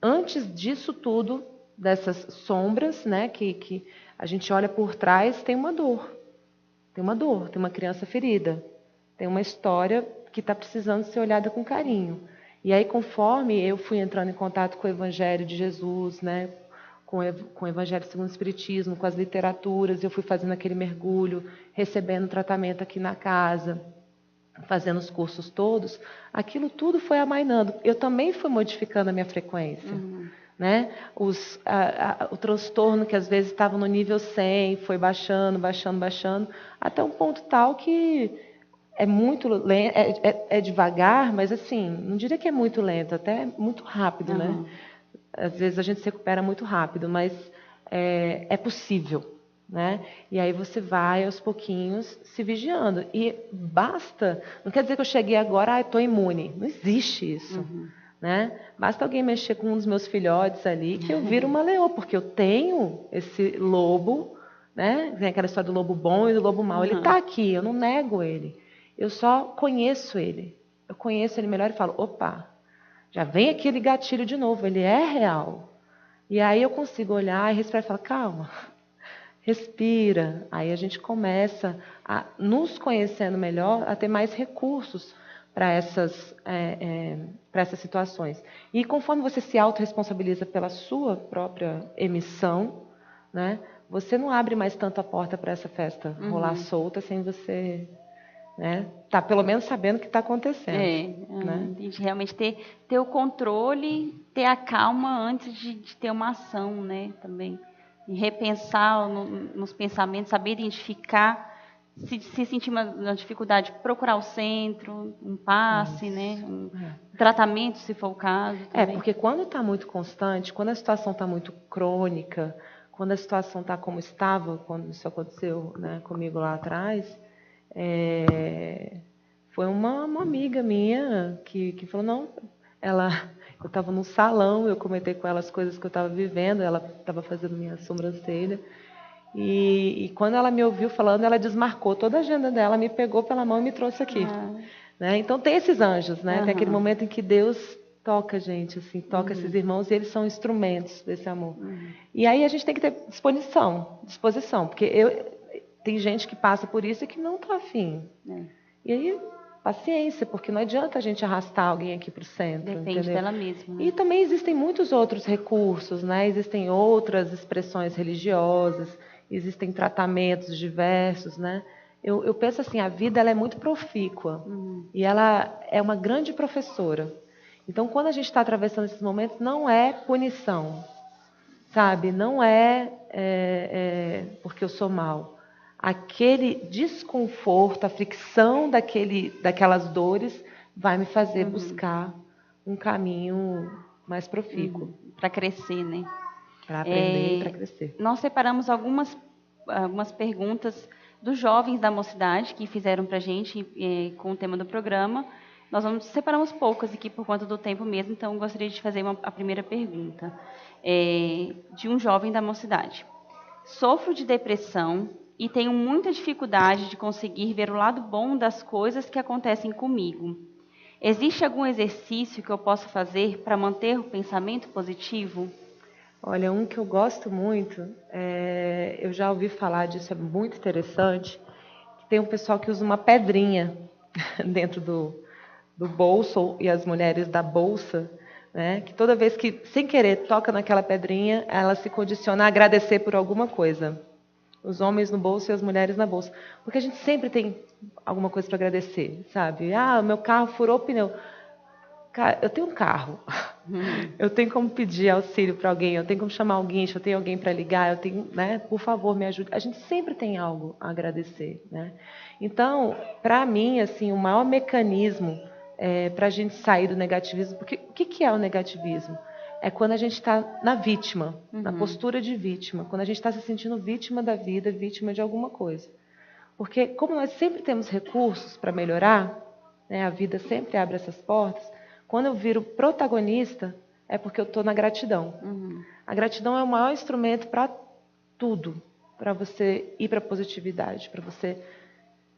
antes disso tudo, dessas sombras, né, que a gente olha por trás, tem uma dor. Tem uma dor, tem uma criança ferida. Tem uma história que está precisando ser olhada com carinho. E aí, conforme eu fui entrando em contato com o Evangelho de Jesus, né, com o Evangelho segundo o Espiritismo, com as literaturas, eu fui fazendo aquele mergulho, recebendo tratamento aqui na casa, fazendo os cursos todos, aquilo tudo foi amainando. Eu também fui modificando a minha frequência. Né? O transtorno que às vezes estava no nível 100, foi baixando, até um ponto tal que é muito lento, é devagar, mas assim, não diria que é muito lento, até muito rápido, né? Às vezes a gente se recupera muito rápido, mas é possível, né? E aí você vai aos pouquinhos se vigiando. E basta, não quer dizer que eu cheguei agora, estou imune. Não existe isso. Né? Basta alguém mexer com um dos meus filhotes ali que eu viro uma leoa, porque eu tenho esse lobo, né? Tem aquela história do lobo bom e do lobo mau. Ele está aqui, eu não nego ele. Eu só conheço ele. Eu conheço ele melhor e falo, opa, já vem aquele gatilho de novo, ele é real. E aí eu consigo olhar e respirar e falar, calma, respira. Aí a gente começa a, nos conhecendo melhor, a ter mais recursos para essas situações. E conforme você se autorresponsabiliza pela sua própria emissão, né, você não abre mais tanto a porta para essa festa rolar solta sem você, né, tá pelo menos sabendo o que está acontecendo. Né? Realmente ter o controle, ter a calma antes de ter uma ação, né, também. E repensar nos pensamentos, saber identificar. Se sentir uma dificuldade, procurar o centro, um passe, né? Um tratamento, se for o caso. Também. Porque quando está muito constante, quando a situação está muito crônica, quando a situação está como estava, quando isso aconteceu, né, comigo lá atrás, foi uma amiga minha que falou, não, eu estava num salão, eu comentei com ela as coisas que eu estava vivendo, ela estava fazendo minha sobrancelha, e quando ela me ouviu falando, ela desmarcou toda a agenda dela, me pegou pela mão e me trouxe aqui. Né? Então tem esses anjos, né? Tem aquele momento em que Deus toca a gente, assim, toca esses irmãos e eles são instrumentos desse amor. E aí a gente tem que ter disposição, porque tem gente que passa por isso e que não está afim. E aí, paciência, porque não adianta a gente arrastar alguém aqui para o centro. Depende dela mesma. Né? E também existem muitos outros recursos, né? Existem outras expressões religiosas, existem tratamentos diversos, né? Eu penso assim, a vida ela é muito profícua e ela é uma grande professora. Então, quando a gente está atravessando esses momentos, não é punição, sabe? Não é, porque eu sou mal. Aquele desconforto, a fricção daquelas dores vai me fazer buscar um caminho mais profícuo. Para crescer, né? Para aprender e para crescer. Nós separamos algumas perguntas dos jovens da mocidade que fizeram para a gente com o tema do programa. Nós separamos poucas aqui por conta do tempo mesmo, então eu gostaria de fazer a primeira pergunta de um jovem da mocidade. Sofro de depressão e tenho muita dificuldade de conseguir ver o lado bom das coisas que acontecem comigo. Existe algum exercício que eu possa fazer para manter o pensamento positivo? Olha, um que eu gosto muito, eu já ouvi falar disso, é muito interessante, que tem um pessoal que usa uma pedrinha dentro do bolso, e as mulheres da bolsa, né, que toda vez que, sem querer, toca naquela pedrinha, ela se condiciona a agradecer por alguma coisa. Os homens no bolso e as mulheres na bolsa. Porque a gente sempre tem alguma coisa para agradecer, sabe? Ah, o meu carro furou o pneu. Cara, eu tenho um carro. Eu tenho como pedir auxílio para alguém, eu tenho como chamar alguém, eu tenho alguém para ligar, eu tenho, né? Por favor, me ajude. A gente sempre tem algo a agradecer, né? Então, para mim, assim, o maior mecanismo para a gente sair do negativismo, porque o que é o negativismo? É quando a gente está na vítima, na postura de vítima, quando a gente está se sentindo vítima da vida, vítima de alguma coisa. Porque como nós sempre temos recursos para melhorar, né, a vida sempre abre essas portas, quando eu viro protagonista, é porque eu estou na gratidão. A gratidão é o maior instrumento para tudo, para você ir para a positividade, para você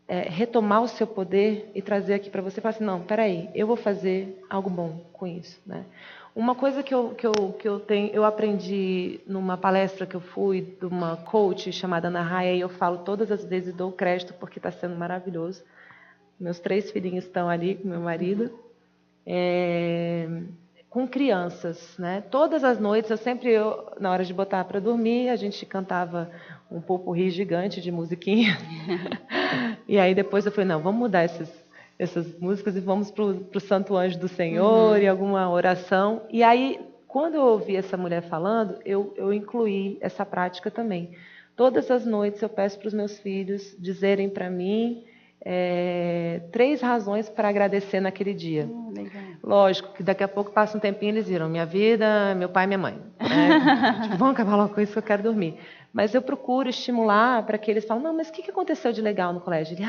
retomar o seu poder e trazer aqui para você e falar assim, não, peraí, eu vou fazer algo bom com isso, né? Uma coisa que eu aprendi numa palestra que eu fui de uma coach chamada Ana Raia, e eu falo todas as vezes, dou crédito porque está sendo maravilhoso. Meus 3 filhinhos estão ali com meu marido. Com crianças, né? Todas as noites, na hora de botar para dormir, a gente cantava um popurrí gigante de musiquinha. E aí depois eu falei, não, vamos mudar essas músicas e vamos para o Santo Anjo do Senhor e alguma oração. E aí, quando eu ouvi essa mulher falando, eu incluí essa prática também. Todas as noites eu peço para os meus filhos dizerem para mim 3 razões para agradecer naquele dia. Legal. Lógico que daqui a pouco passa um tempinho e eles viram minha vida, meu pai e minha mãe. Né? Tipo, vamos acabar logo com isso que eu quero dormir. Mas eu procuro estimular para que eles falem, não, mas o que aconteceu de legal no colégio? Ele,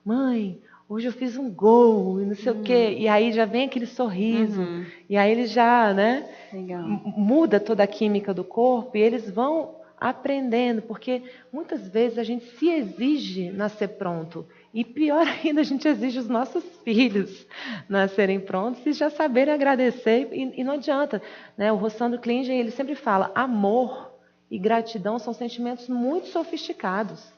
mãe, hoje eu fiz um gol e não sei o quê. E aí já vem aquele sorriso. E aí eles já, né, muda toda a química do corpo e eles vão aprendendo, porque muitas vezes a gente se exige nascer pronto. E pior ainda, a gente exige os nossos filhos nascerem prontos e já saberem agradecer. E não adianta, né? O Rossandro Klinger, ele sempre fala, amor e gratidão são sentimentos muito sofisticados.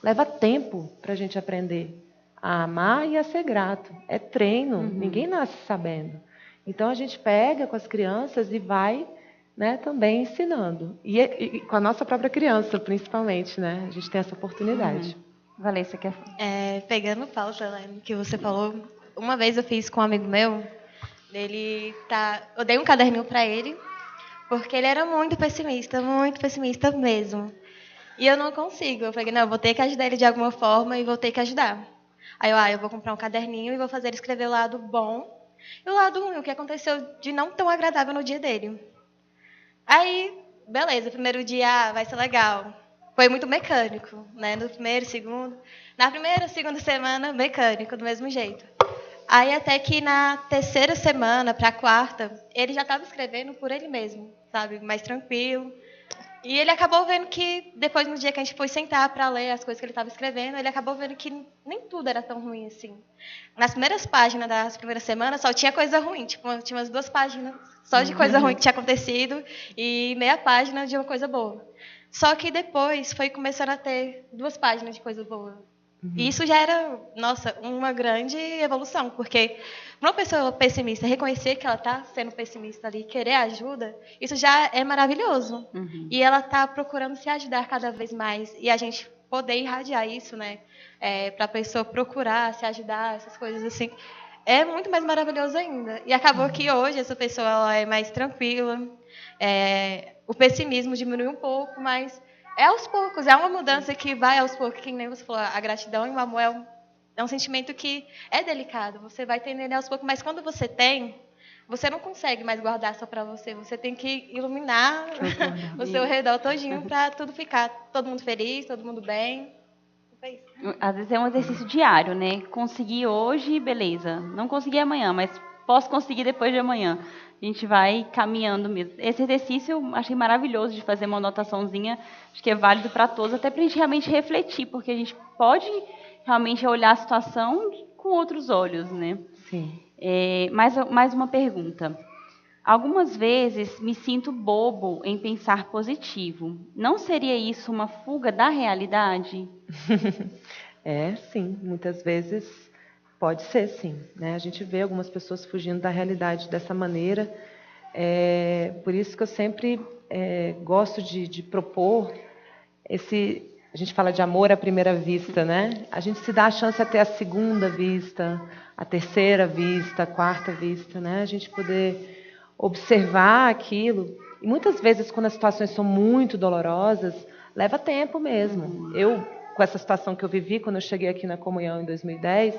Leva tempo para a gente aprender a amar e a ser grato. É treino, ninguém nasce sabendo. Então a gente pega com as crianças e vai, né, também ensinando. E com a nossa própria criança, principalmente, né? A gente tem essa oportunidade. Valência, quer falar? Pegando pauta, Helene, que você falou, uma vez eu fiz com um amigo meu, eu dei um caderninho para ele, porque ele era muito pessimista mesmo. E eu não consigo. Eu falei, não, eu vou ter que ajudar ele de alguma forma e vou ter que ajudar. Aí eu vou comprar um caderninho e vou fazer ele escrever o lado bom e o lado ruim, o que aconteceu de não tão agradável no dia dele. Aí, beleza, primeiro dia vai ser legal. Foi muito mecânico, né? No primeiro, segundo. Na primeira, segunda semana, mecânico, do mesmo jeito. Aí até que na terceira semana, para a quarta, ele já estava escrevendo por ele mesmo, sabe? Mais tranquilo. E ele acabou vendo que, depois no dia que a gente foi sentar para ler as coisas que ele estava escrevendo, ele acabou vendo que nem tudo era tão ruim assim. Nas primeiras páginas das primeiras semanas, só tinha coisa ruim. Tipo, tinha umas 2 páginas só de coisa ruim que tinha acontecido e meia página de uma coisa boa. Só que depois foi começando a ter 2 páginas de coisa boa. E isso já era, nossa, uma grande evolução, porque uma pessoa pessimista reconhecer que ela está sendo pessimista ali, querer ajuda, isso já é maravilhoso. E ela está procurando se ajudar cada vez mais. E a gente poder irradiar isso, né, para a pessoa procurar se ajudar, essas coisas assim, é muito mais maravilhoso ainda. E acabou que hoje essa pessoa ela é mais tranquila, o pessimismo diminui um pouco, mas é aos poucos, é uma mudança que vai aos poucos, que nem você falou, a gratidão e o amor é um sentimento que é delicado, você vai tendo ele aos poucos, mas quando você tem, você não consegue mais guardar só para você, você tem que iluminar o seu redor todinho para tudo ficar, todo mundo feliz, todo mundo bem. Às vezes é um exercício diário, né? Consegui hoje, beleza. Não consegui amanhã, mas posso conseguir depois de amanhã. A gente vai caminhando mesmo. Esse exercício eu achei maravilhoso de fazer uma anotaçãozinha. Acho que é válido para todos, até para a gente realmente refletir, porque a gente pode realmente olhar a situação com outros olhos, né? Sim. Mais uma pergunta. Algumas vezes me sinto bobo em pensar positivo. Não seria isso uma fuga da realidade? Sim. Muitas vezes pode ser, sim. Né? A gente vê algumas pessoas fugindo da realidade dessa maneira. Por isso que eu sempre gosto de propor a gente fala de amor à primeira vista, né? A gente se dá a chance até a segunda vista, a terceira vista, a quarta vista, né? A gente poder observar aquilo. E muitas vezes, quando as situações são muito dolorosas, leva tempo mesmo. Eu, com essa situação que eu vivi, quando eu cheguei aqui na comunhão em 2010,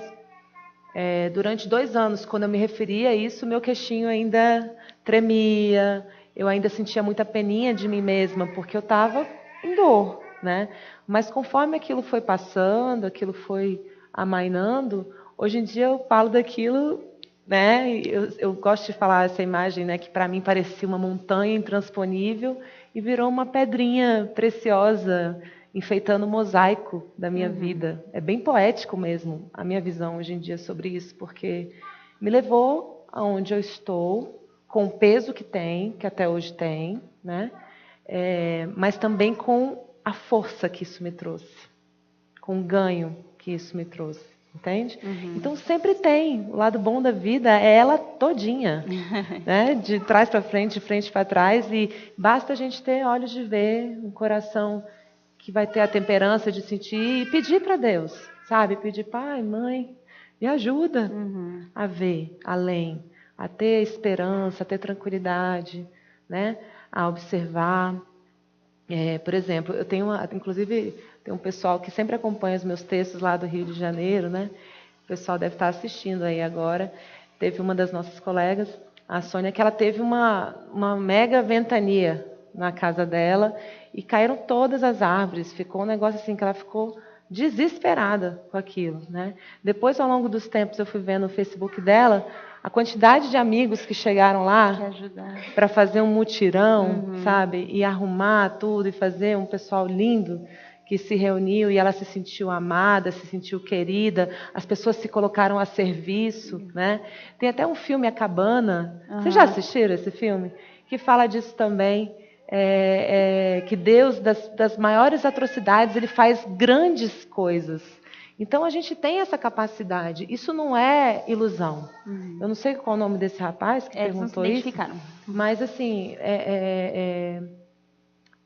durante 2 anos, quando eu me referia a isso, meu queixinho ainda tremia, eu ainda sentia muita peninha de mim mesma, porque eu estava em dor, né? Mas conforme aquilo foi passando, aquilo foi amainando, hoje em dia eu falo daquilo, né? Eu gosto de falar essa imagem, né? Que para mim parecia uma montanha intransponível e virou uma pedrinha preciosa, enfeitando o mosaico da minha vida. É bem poético mesmo a minha visão hoje em dia sobre isso, porque me levou aonde eu estou, com o peso que tem, que até hoje tem, né? Mas também com a força que isso me trouxe, com o ganho que isso me trouxe, entende? Então sempre tem, o lado bom da vida é ela todinha, né? De trás para frente, de frente para trás, e basta a gente ter olhos de ver, um coração que vai ter a temperança de sentir e pedir para Deus, sabe? Pedir, pai, mãe, me ajuda a ver além, a ter esperança, a ter tranquilidade, né? A observar. Por exemplo, eu tenho inclusive tem um pessoal que sempre acompanha os meus textos lá do Rio de Janeiro, né? O pessoal deve estar assistindo aí agora. Teve uma das nossas colegas, a Sônia, que ela teve uma mega ventania na casa dela e caíram todas as árvores. Ficou um negócio assim que ela ficou desesperada com aquilo, né? Depois, ao longo dos tempos, eu fui vendo no Facebook dela a quantidade de amigos que chegaram lá para fazer um mutirão, sabe? E arrumar tudo e fazer um pessoal lindo que se reuniu e ela se sentiu amada, se sentiu querida. As pessoas se colocaram a serviço, né? Tem até um filme, A Cabana. Vocês já assistiram esse filme? Que fala disso também. Que Deus, das maiores atrocidades, Ele faz grandes coisas. Então, a gente tem essa capacidade. Isso não é ilusão. Eu não sei qual é o nome desse rapaz que perguntou isso. Mas, assim,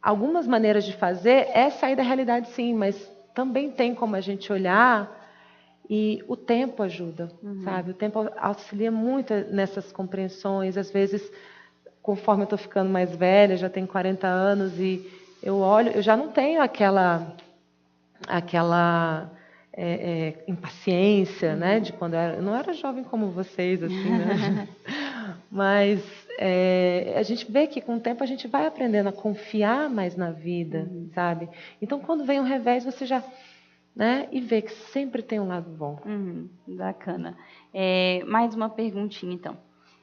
algumas maneiras de fazer é sair da realidade, sim. Mas também tem como a gente olhar e o tempo ajuda, sabe? O tempo auxilia muito nessas compreensões. Às vezes, conforme eu estou ficando mais velha, já tenho 40 anos, e eu olho, eu já não tenho aquela impaciência, né, de quando eu não era jovem como vocês, assim, né? Mas a gente vê que com o tempo a gente vai aprendendo a confiar mais na vida, sabe? Então, quando vem um revés, você já, né, e vê que sempre tem um lado bom. Bacana. Mais uma perguntinha, então.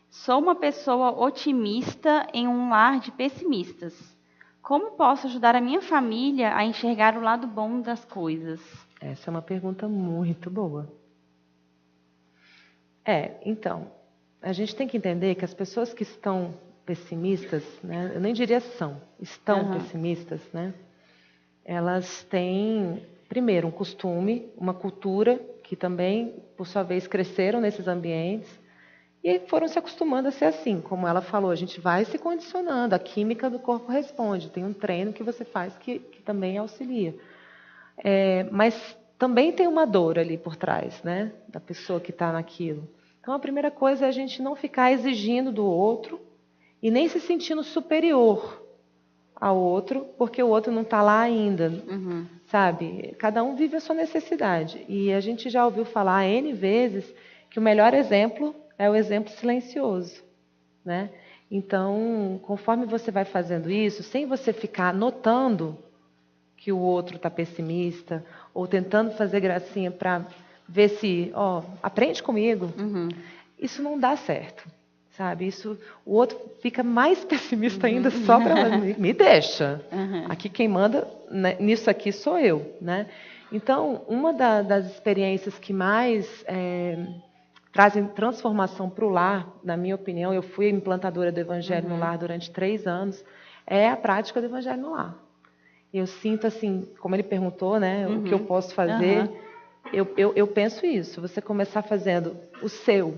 Sou uma pessoa otimista em um lar de pessimistas. Como posso ajudar a minha família a enxergar o lado bom das coisas? Essa é uma pergunta muito boa. Então, a gente tem que entender que as pessoas que estão pessimistas, né, eu nem diria estão pessimistas, né? Elas têm, primeiro, um costume, uma cultura, que também, por sua vez, cresceram nesses ambientes, e foram se acostumando a ser assim, como ela falou, a gente vai se condicionando, a química do corpo responde, tem um treino que você faz que também auxilia. Mas também tem uma dor ali por trás, né, da pessoa que está naquilo. Então, a primeira coisa é a gente não ficar exigindo do outro e nem se sentindo superior ao outro, porque o outro não está lá ainda, sabe? Cada um vive a sua necessidade. E a gente já ouviu falar N vezes que o melhor exemplo é o exemplo silencioso, né? Então, conforme você vai fazendo isso, sem você ficar notando que o outro está pessimista ou tentando fazer gracinha para ver se, aprende comigo, isso não dá certo, sabe? Isso, o outro fica mais pessimista ainda só para me deixa. Aqui quem manda nisso aqui sou eu, né? Então, uma das experiências que mais trazem transformação para o lar, na minha opinião, eu fui implantadora do Evangelho no Lar durante 3 anos, é a prática do Evangelho no Lar. Eu sinto assim, como ele perguntou, né, o que eu posso fazer, eu penso isso, você começar fazendo o seu,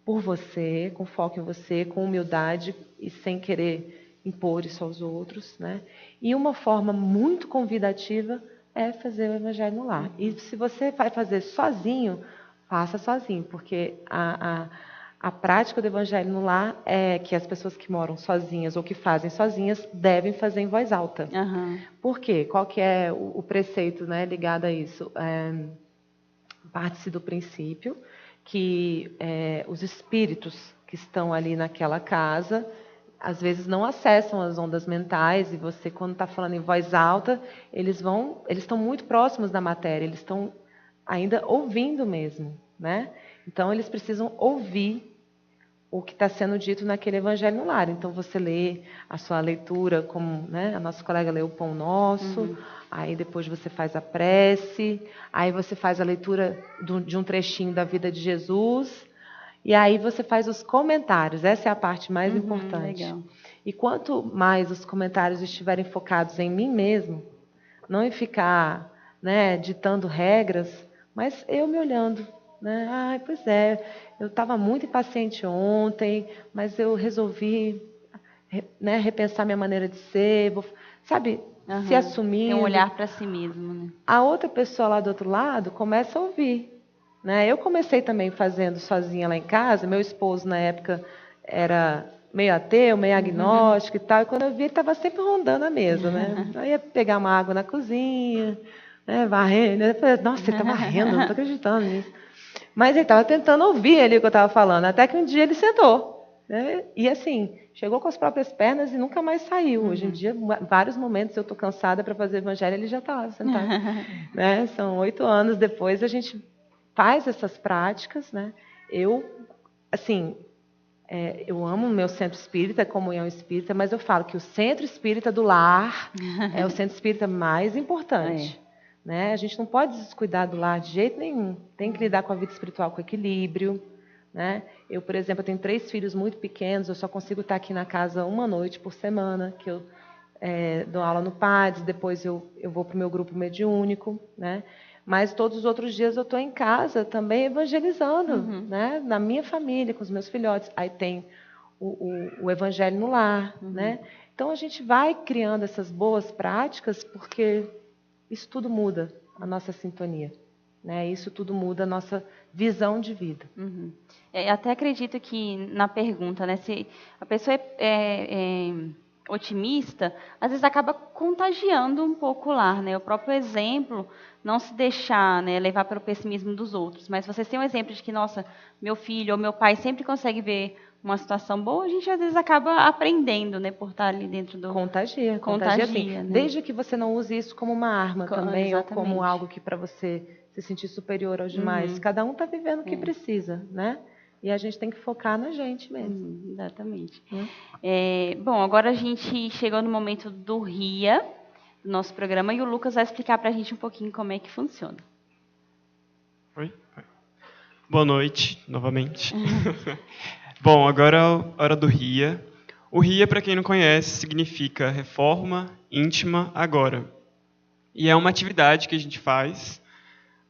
por você, com foco em você, com humildade e sem querer impor isso aos outros, né? E uma forma muito convidativa é fazer o Evangelho no Lar. E se você vai fazer sozinho, faça sozinho, porque a prática do Evangelho no Lar é que as pessoas que moram sozinhas ou que fazem sozinhas devem fazer em voz alta. Por quê? Qual que é o preceito, né, ligado a isso? Parte-se do princípio que os espíritos que estão ali naquela casa, às vezes não acessam as ondas mentais, e você, quando está falando em voz alta, eles estão muito próximos da matéria, eles estão ainda ouvindo mesmo, né? Então, eles precisam ouvir o que está sendo dito naquele Evangelho no Lar. Então, você lê a sua leitura, como, né, a nossa colega leu o Pão Nosso, aí depois você faz a prece, aí você faz a leitura de um trechinho da vida de Jesus, e aí você faz os comentários. Essa é a parte mais importante. Legal. E quanto mais os comentários estiverem focados em mim mesmo, não em ficar, né, ditando regras, mas eu me olhando, né? Pois é, eu estava muito impaciente ontem, mas eu resolvi, né, repensar minha maneira de ser, sabe, se assumir. Tem um olhar para si mesmo, né? A outra pessoa lá do outro lado começa a ouvir, né? Eu comecei também fazendo sozinha lá em casa. Meu esposo na época era meio ateu, meio agnóstico e tal, e quando eu vi ele estava sempre rondando a mesa, né? Eu ia pegar uma água na cozinha, varrendo. Eu falei, nossa, ele está varrendo, não estou acreditando nisso. Mas ele estava tentando ouvir ali o que eu estava falando, até que um dia ele sentou, né? E assim, chegou com as próprias pernas e nunca mais saiu. Hoje em dia, vários momentos eu estou cansada para fazer evangelho, ele já está lá sentado. Né? São 8 anos depois, a gente faz essas práticas, né? Eu amo o meu centro espírita, comunhão espírita, mas eu falo que o centro espírita do lar é o centro espírita mais importante. Né? A gente não pode descuidar do lar de jeito nenhum. Tem que lidar com a vida espiritual com equilíbrio. Né? Eu, por exemplo, tenho 3 filhos muito pequenos, eu só consigo estar aqui na casa uma noite por semana, que eu dou aula no PADS, depois eu vou para o meu grupo mediúnico, né? Mas todos os outros dias eu estou em casa também evangelizando, né? Na minha família, com os meus filhotes. Aí tem o evangelho no lar. Né? Então a gente vai criando essas boas práticas porque isso tudo muda a nossa sintonia. Né? Isso tudo muda a nossa visão de vida. Até acredito que na pergunta, né, se a pessoa é otimista, às vezes acaba contagiando um pouco o lar, né? O próprio exemplo, não se deixar, né, levar pelo pessimismo dos outros. Mas se você tem um exemplo de que, nossa, meu filho ou meu pai sempre consegue ver uma situação boa, a gente às vezes acaba aprendendo, né, por estar ali dentro do... Contagia assim. Né? Desde que você não use isso como uma arma também, exatamente. Ou como algo que para você se sentir superior aos demais. Cada um está vivendo o que precisa, né? E a gente tem que focar na gente mesmo. Exatamente. Bom, agora a gente chegou no momento do RIA, do nosso programa, e o Lucas vai explicar para a gente um pouquinho como é que funciona. Oi. Boa noite, novamente. Bom, agora é a hora do RIA. O RIA, para quem não conhece, significa Reforma Íntima Agora. E é uma atividade que a gente faz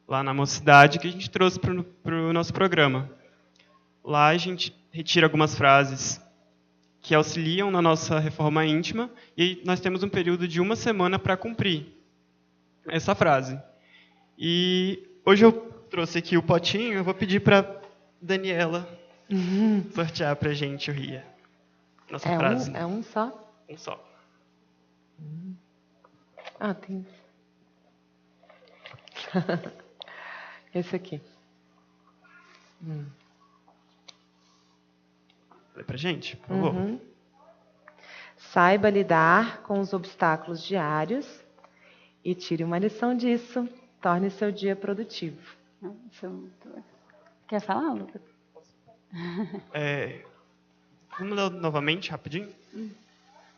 lá na Mocidade, que a gente trouxe para o nosso programa. Lá a gente retira algumas frases que auxiliam na nossa reforma íntima e nós temos um período de 1 semana para cumprir essa frase. E hoje eu trouxe aqui o potinho, eu vou pedir para Daniela sortear pra gente o Ria. Nossa É frase. é um só? Um só. Ah, tem. Esse aqui. Lê pra gente, por favor. Uhum. Saiba lidar com os obstáculos diários e tire uma lição disso. Torne seu dia produtivo. Quer falar, Lucas? Vamos ler novamente, rapidinho?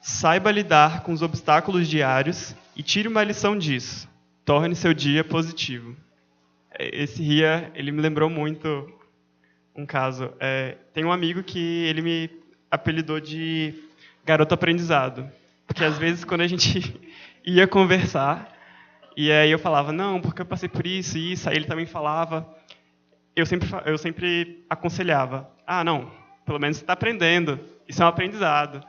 Saiba lidar com os obstáculos diários e tire uma lição disso. Torne seu dia positivo. Esse Ria, ele me lembrou muito um caso. Tem um amigo que ele me apelidou de garoto aprendizado. Porque às vezes quando a gente ia conversar, e aí eu falava, não, porque eu passei por isso e isso, aí ele também falava, eu sempre aconselhava, não, pelo menos você está aprendendo, isso é um aprendizado.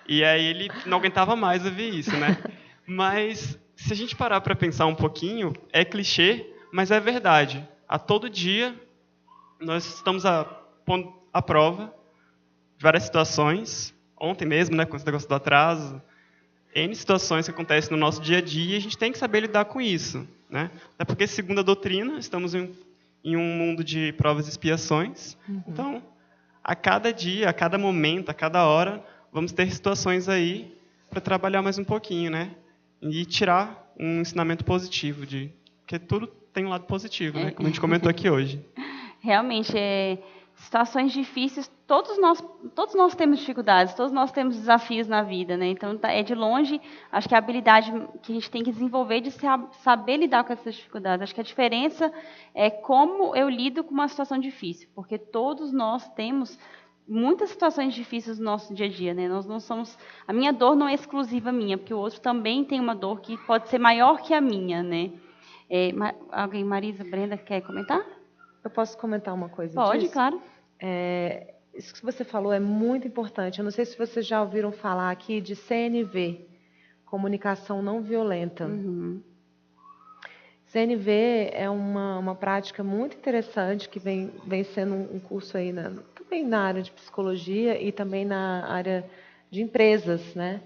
E aí ele não aguentava mais ouvir isso, né? Mas se a gente parar para pensar um pouquinho, é clichê, mas é verdade. A todo dia nós estamos pondo à prova de várias situações. Ontem mesmo, né, com esse negócio do atraso, N situações que acontecem no nosso dia a dia e a gente tem que saber lidar com isso, né? Até porque, segundo a doutrina, estamos em um mundo de provas e expiações. Então, a cada dia, a cada momento, a cada hora, vamos ter situações aí para trabalhar mais um pouquinho, né? E tirar um ensinamento positivo, porque tudo tem um lado positivo, né? Como a gente comentou aqui hoje. Realmente, situações difíceis, todos nós temos dificuldades, todos nós temos desafios na vida, né? Então, de longe, acho que a habilidade que a gente tem que desenvolver de saber lidar com essas dificuldades. Acho que a diferença é como eu lido com uma situação difícil, porque todos nós temos muitas situações difíceis no nosso dia a dia, né? Nós não somos, a minha dor não é exclusiva minha, porque o outro também tem uma dor que pode ser maior que a minha, né? Alguém, Marisa, Brenda, quer comentar? Eu posso comentar uma coisa Pode, disso? claro. Isso que você falou é muito importante. Eu não sei se vocês já ouviram falar aqui de CNV, Comunicação Não Violenta. CNV é uma prática muito interessante que vem sendo um curso aí também na área de psicologia e também na área de empresas, né?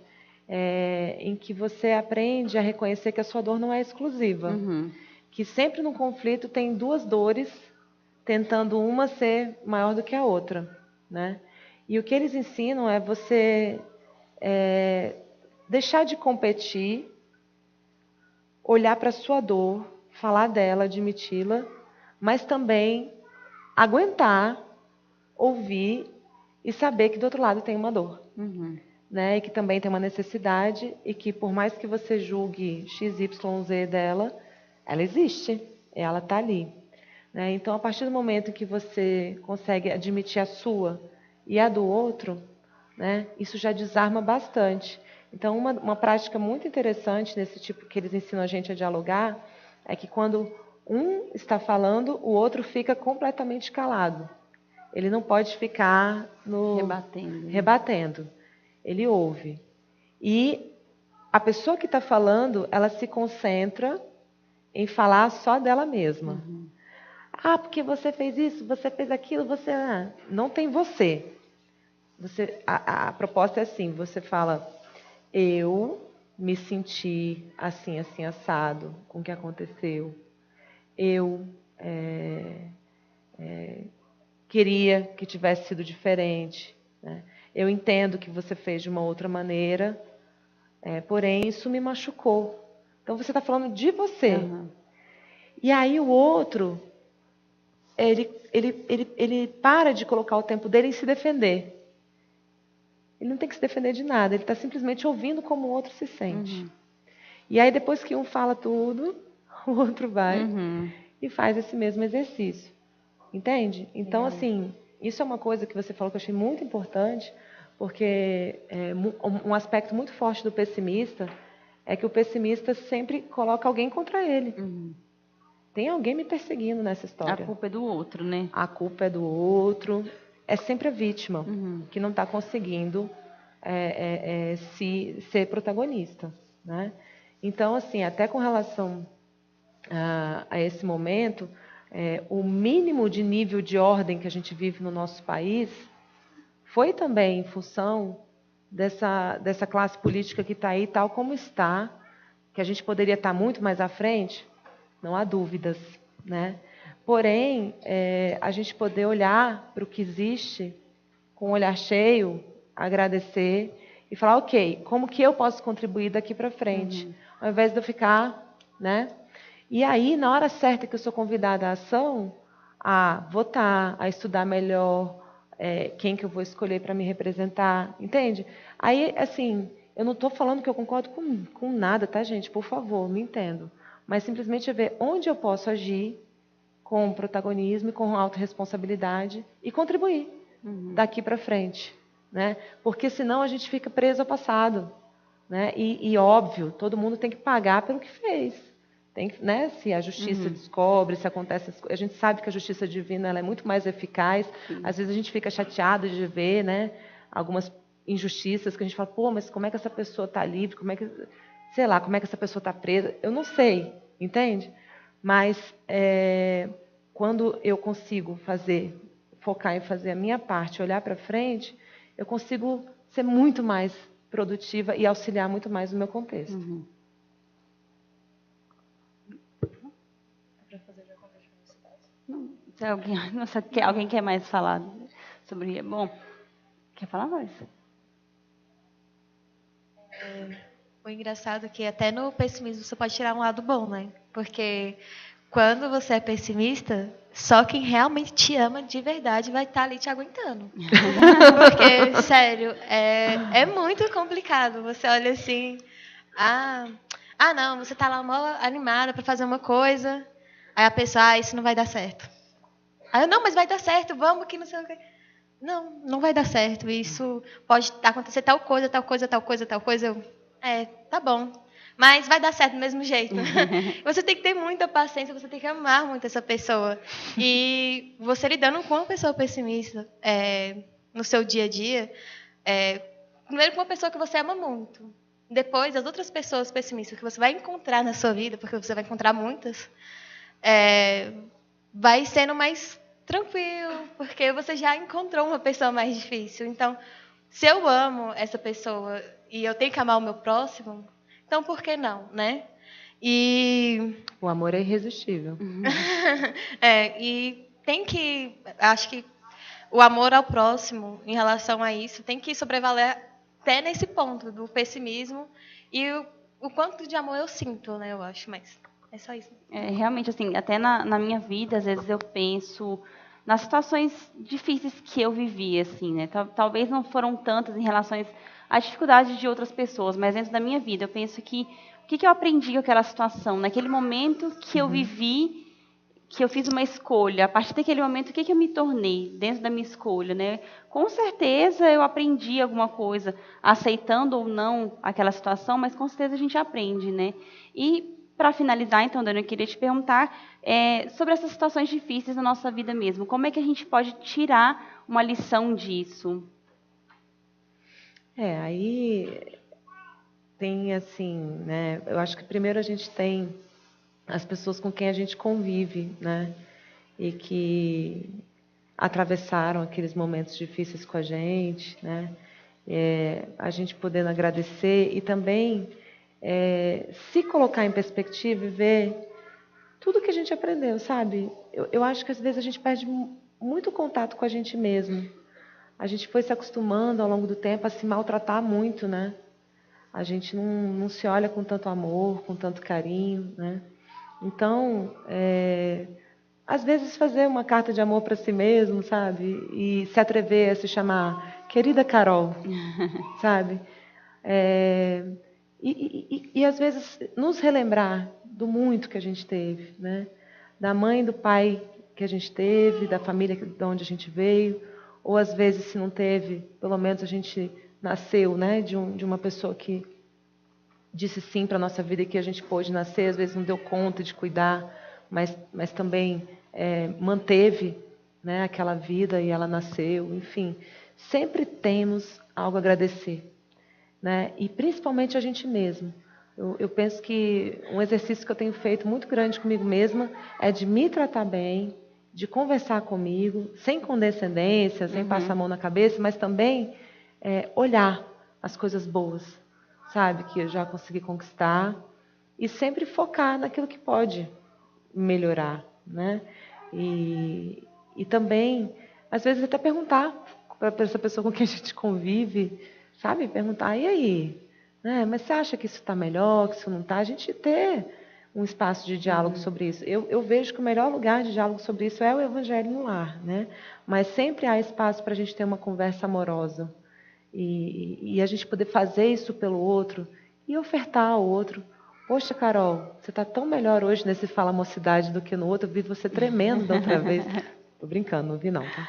Em que você aprende a reconhecer que a sua dor não é exclusiva. Que sempre no conflito tem duas dores, tentando uma ser maior do que a outra, né? E o que eles ensinam é você deixar de competir, olhar para a sua dor, falar dela, admiti-la, mas também aguentar, ouvir e saber que do outro lado tem uma dor. Né? E que também tem uma necessidade e que por mais que você julgue XYZ dela, ela existe, ela está ali. Né? Então, a partir do momento em que você consegue admitir a sua e a do outro, né, isso já desarma bastante. Então, uma prática muito interessante nesse tipo que eles ensinam a gente a dialogar é que quando um está falando, o outro fica completamente calado. Ele não pode ficar rebatendo. Ele ouve. E a pessoa que está falando, ela se concentra em falar só dela mesma. Porque você fez isso, você fez aquilo, você... Não tem você. A proposta é assim, você fala, eu me senti assim, assim, assado com o que aconteceu. Eu queria que tivesse sido diferente, né? Eu entendo que você fez de uma outra maneira, porém isso me machucou. Então você está falando de você. E aí o outro, ele para de colocar o tempo dele em se defender. Ele não tem que se defender de nada, ele está simplesmente ouvindo como o outro se sente. E aí depois que um fala tudo, o outro vai e faz esse mesmo exercício. Entende? Então, assim, isso é uma coisa que você falou que eu achei muito importante, porque um aspecto muito forte do pessimista é que o pessimista sempre coloca alguém contra ele. Tem alguém me perseguindo nessa história. A culpa é do outro, né? A culpa é do outro. É sempre a vítima que não está conseguindo ser protagonista, né? Então, assim, até com relação a esse momento, o mínimo de nível de ordem que a gente vive no nosso país foi também em função dessa classe política que está aí, tal como está, que a gente poderia estar muito mais à frente, não há dúvidas, né? Porém, a gente poder olhar para o que existe com o olhar cheio, agradecer e falar, ok, como que eu posso contribuir daqui para frente? Ao invés de eu ficar, né? E aí, na hora certa que eu sou convidada à ação, a votar, a estudar melhor, quem que eu vou escolher para me representar, entende? Aí, assim, eu não estou falando que eu concordo com nada, tá, gente? Por favor, me entendo. Mas simplesmente é ver onde eu posso agir com protagonismo e com autorresponsabilidade e contribuir daqui para frente, né? Porque senão a gente fica preso ao passado, né? E óbvio, todo mundo tem que pagar pelo que fez. Tem, né? Se a justiça descobre, se acontece, a gente sabe que a justiça divina ela é muito mais eficaz. Às vezes a gente fica chateado de ver, né, algumas injustiças que a gente fala, pô, mas como é que essa pessoa está livre? Como é que, sei lá, como é que essa pessoa está presa? Eu não sei, entende? Mas quando eu consigo focar em fazer a minha parte, olhar para frente, eu consigo ser muito mais produtiva e auxiliar muito mais no meu contexto. Se alguém quer mais falar sobre... Bom, quer falar mais? O engraçado é que até no pessimismo você pode tirar um lado bom, né? Porque quando você é pessimista, só quem realmente te ama de verdade vai estar ali te aguentando. Porque, sério, é muito complicado. Você olha assim, não, você tá lá mó animada para fazer uma coisa, aí a pessoa, isso não vai dar certo. Aí eu, não, mas vai dar certo, vamos que não sei o quê. Não, não vai dar certo, isso pode acontecer tal coisa, tal coisa, tal coisa, tal coisa. Eu, tá bom. Mas vai dar certo do mesmo jeito. Você tem que ter muita paciência, você tem que amar muito essa pessoa. E você lidando com uma pessoa pessimista no seu dia a dia, primeiro com uma pessoa que você ama muito. Depois, as outras pessoas pessimistas que você vai encontrar na sua vida, porque você vai encontrar muitas, vai sendo mais tranquilo, porque você já encontrou uma pessoa mais difícil. Então, se eu amo essa pessoa e eu tenho que amar o meu próximo, então por que não, né? E o amor é irresistível. E tem que, acho que o amor ao próximo, em relação a isso, tem que sobrevaler até nesse ponto do pessimismo e o quanto de amor eu sinto, né? Eu acho, mas é só isso. Realmente, assim, até na minha vida, às vezes eu penso nas situações difíceis que eu vivi, assim, né? Talvez não foram tantas em relação às dificuldades de outras pessoas, mas dentro da minha vida, eu penso que o que eu aprendi com aquela situação, naquele momento que eu vivi, que eu fiz uma escolha, a partir daquele momento, o que eu me tornei dentro da minha escolha, né? Com certeza eu aprendi alguma coisa, aceitando ou não aquela situação, mas com certeza a gente aprende, né? E para finalizar, então, Dani, eu queria te perguntar sobre essas situações difíceis na nossa vida mesmo. Como é que a gente pode tirar uma lição disso? Aí tem assim, né? Eu acho que primeiro a gente tem as pessoas com quem a gente convive, né? E que atravessaram aqueles momentos difíceis com a gente, né? A gente podendo agradecer e também se colocar em perspectiva e ver tudo que a gente aprendeu, sabe? Eu acho que às vezes a gente perde muito contato com a gente mesmo. A gente foi se acostumando ao longo do tempo a se maltratar muito, né? A gente não se olha com tanto amor, com tanto carinho, né? Então, às vezes fazer uma carta de amor para si mesmo, sabe? E se atrever a se chamar querida Carol, sabe? E às vezes nos relembrar do muito que a gente teve, né? Da mãe e do pai que a gente teve, da família de onde a gente veio, ou às vezes se não teve, pelo menos a gente nasceu, né? De uma pessoa que disse sim para a nossa vida e que a gente pôde nascer, às vezes não deu conta de cuidar, mas também manteve, né, aquela vida e ela nasceu, enfim. Sempre temos algo a agradecer, né? E principalmente a gente mesmo. Eu penso que um exercício que eu tenho feito muito grande comigo mesma é de me tratar bem, de conversar comigo, sem condescendência, sem passar a mão na cabeça, mas também olhar as coisas boas, sabe, que eu já consegui conquistar, e sempre focar naquilo que pode melhorar, né? E também, às vezes, até perguntar para essa pessoa com quem a gente convive, sabe? Perguntar, e aí? Mas você acha que isso está melhor, que isso não está? A gente ter um espaço de diálogo sobre isso. Eu vejo que o melhor lugar de diálogo sobre isso é o Evangelho no lar, né? Mas sempre há espaço para a gente ter uma conversa amorosa e a gente poder fazer isso pelo outro e ofertar ao outro. Poxa, Carol, você está tão melhor hoje nesse Fala Mocidade do que no outro. Eu vi você tremendo da outra vez. Tô brincando, não vi não, tá?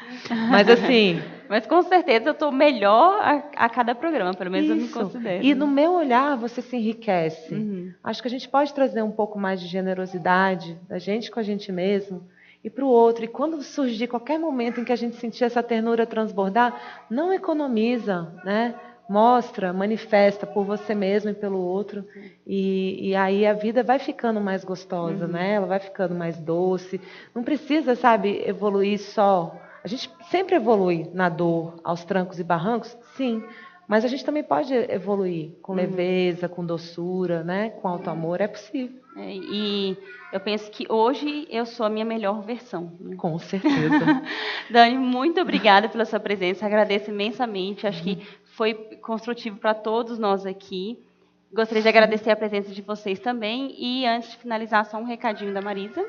Mas assim... Mas com certeza eu estou melhor a cada programa, pelo menos isso. eu me considero. E no meu olhar você se enriquece. Acho que a gente pode trazer um pouco mais de generosidade da gente com a gente mesmo e para o outro. E quando surgir qualquer momento em que a gente sentir essa ternura transbordar, não economiza, né? Mostra, manifesta por você mesmo e pelo outro. E aí a vida vai ficando mais gostosa, né? Ela vai ficando mais doce. Não precisa, sabe, evoluir só. A gente sempre evolui na dor, aos trancos e barrancos, sim. Mas a gente também pode evoluir com leveza, com doçura, né? Com alto amor. É possível. E eu penso que hoje eu sou a minha melhor versão. Né? Com certeza. Dani, muito obrigada pela sua presença. Agradeço imensamente. Acho que foi construtivo para todos nós aqui. Gostaria de agradecer a presença de vocês também. E antes de finalizar, só um recadinho da Marisa.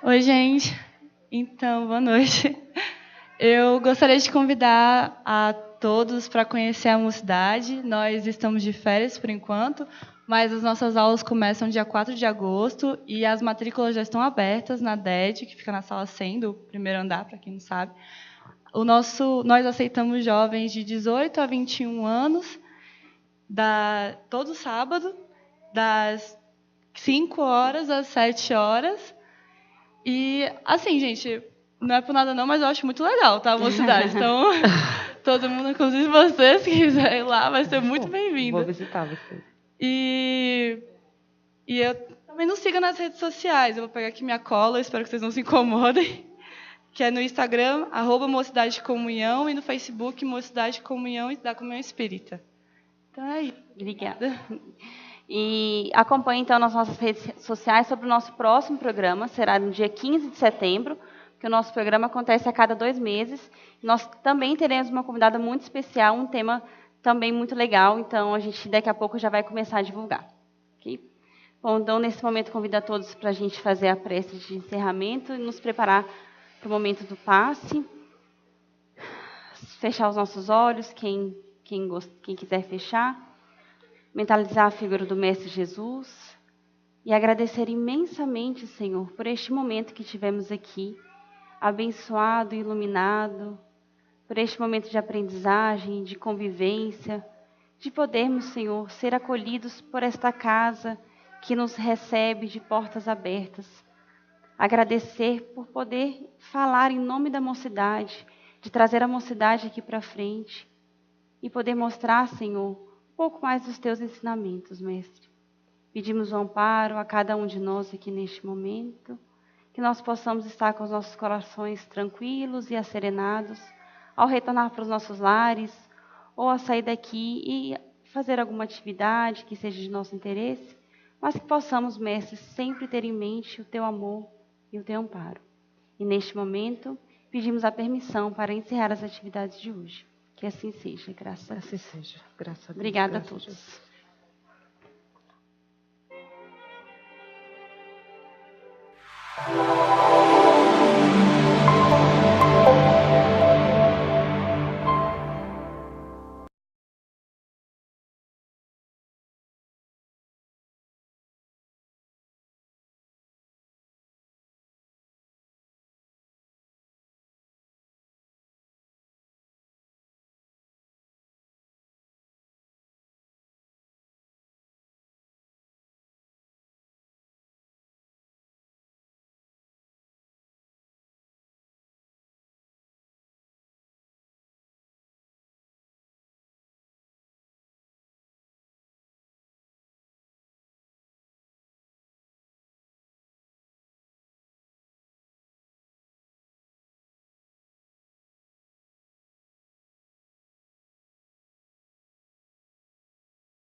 Oi, gente. Então, boa noite. Eu gostaria de convidar a todos para conhecer a Mocidade. Nós estamos de férias por enquanto, mas as nossas aulas começam dia 4 de agosto e as matrículas já estão abertas na DED, que fica na sala 100 do primeiro andar, para quem não sabe. Nós aceitamos jovens de 18 a 21 anos, todo sábado, das 5 horas às 7 horas. E, assim, gente, não é por nada não, mas eu acho muito legal, tá, a Mocidade. Então, todo mundo, inclusive vocês, que quiserem ir lá, vai ser muito bem-vindo. Vou visitar vocês. E eu também nos siga nas redes sociais. Eu vou pegar aqui minha cola, espero que vocês não se incomodem. Que é no Instagram, @Mocidade de Comunhão, e no Facebook, Mocidade de Comunhão da Comunhão Espírita. Então é isso. Obrigada. E acompanhe, então, nas nossas redes sociais sobre o nosso próximo programa. Será no dia 15 de setembro, que o nosso programa acontece a cada 2 meses. Nós também teremos uma convidada muito especial, um tema também muito legal. Então, a gente daqui a pouco já vai começar a divulgar. Okay? Bom, então, nesse momento, convido a todos para a gente fazer a prece de encerramento e nos preparar para o momento do passe. Fechar os nossos olhos, quem quiser fechar. Mentalizar a figura do Mestre Jesus e agradecer imensamente, Senhor, por este momento que tivemos aqui, abençoado e iluminado, por este momento de aprendizagem, de convivência, de podermos, Senhor, ser acolhidos por esta casa que nos recebe de portas abertas. Agradecer por poder falar em nome da mocidade, de trazer a mocidade aqui para frente e poder mostrar, Senhor, um pouco mais dos teus ensinamentos, Mestre. Pedimos o amparo a cada um de nós aqui neste momento, que nós possamos estar com os nossos corações tranquilos e asserenados ao retornar para os nossos lares ou a sair daqui e fazer alguma atividade que seja de nosso interesse, mas que possamos, Mestre, sempre ter em mente o teu amor e o teu amparo. E neste momento, pedimos a permissão para encerrar as atividades de hoje. Que assim seja, graças a Deus. Assim seja, graças a Deus. Obrigada a todos. A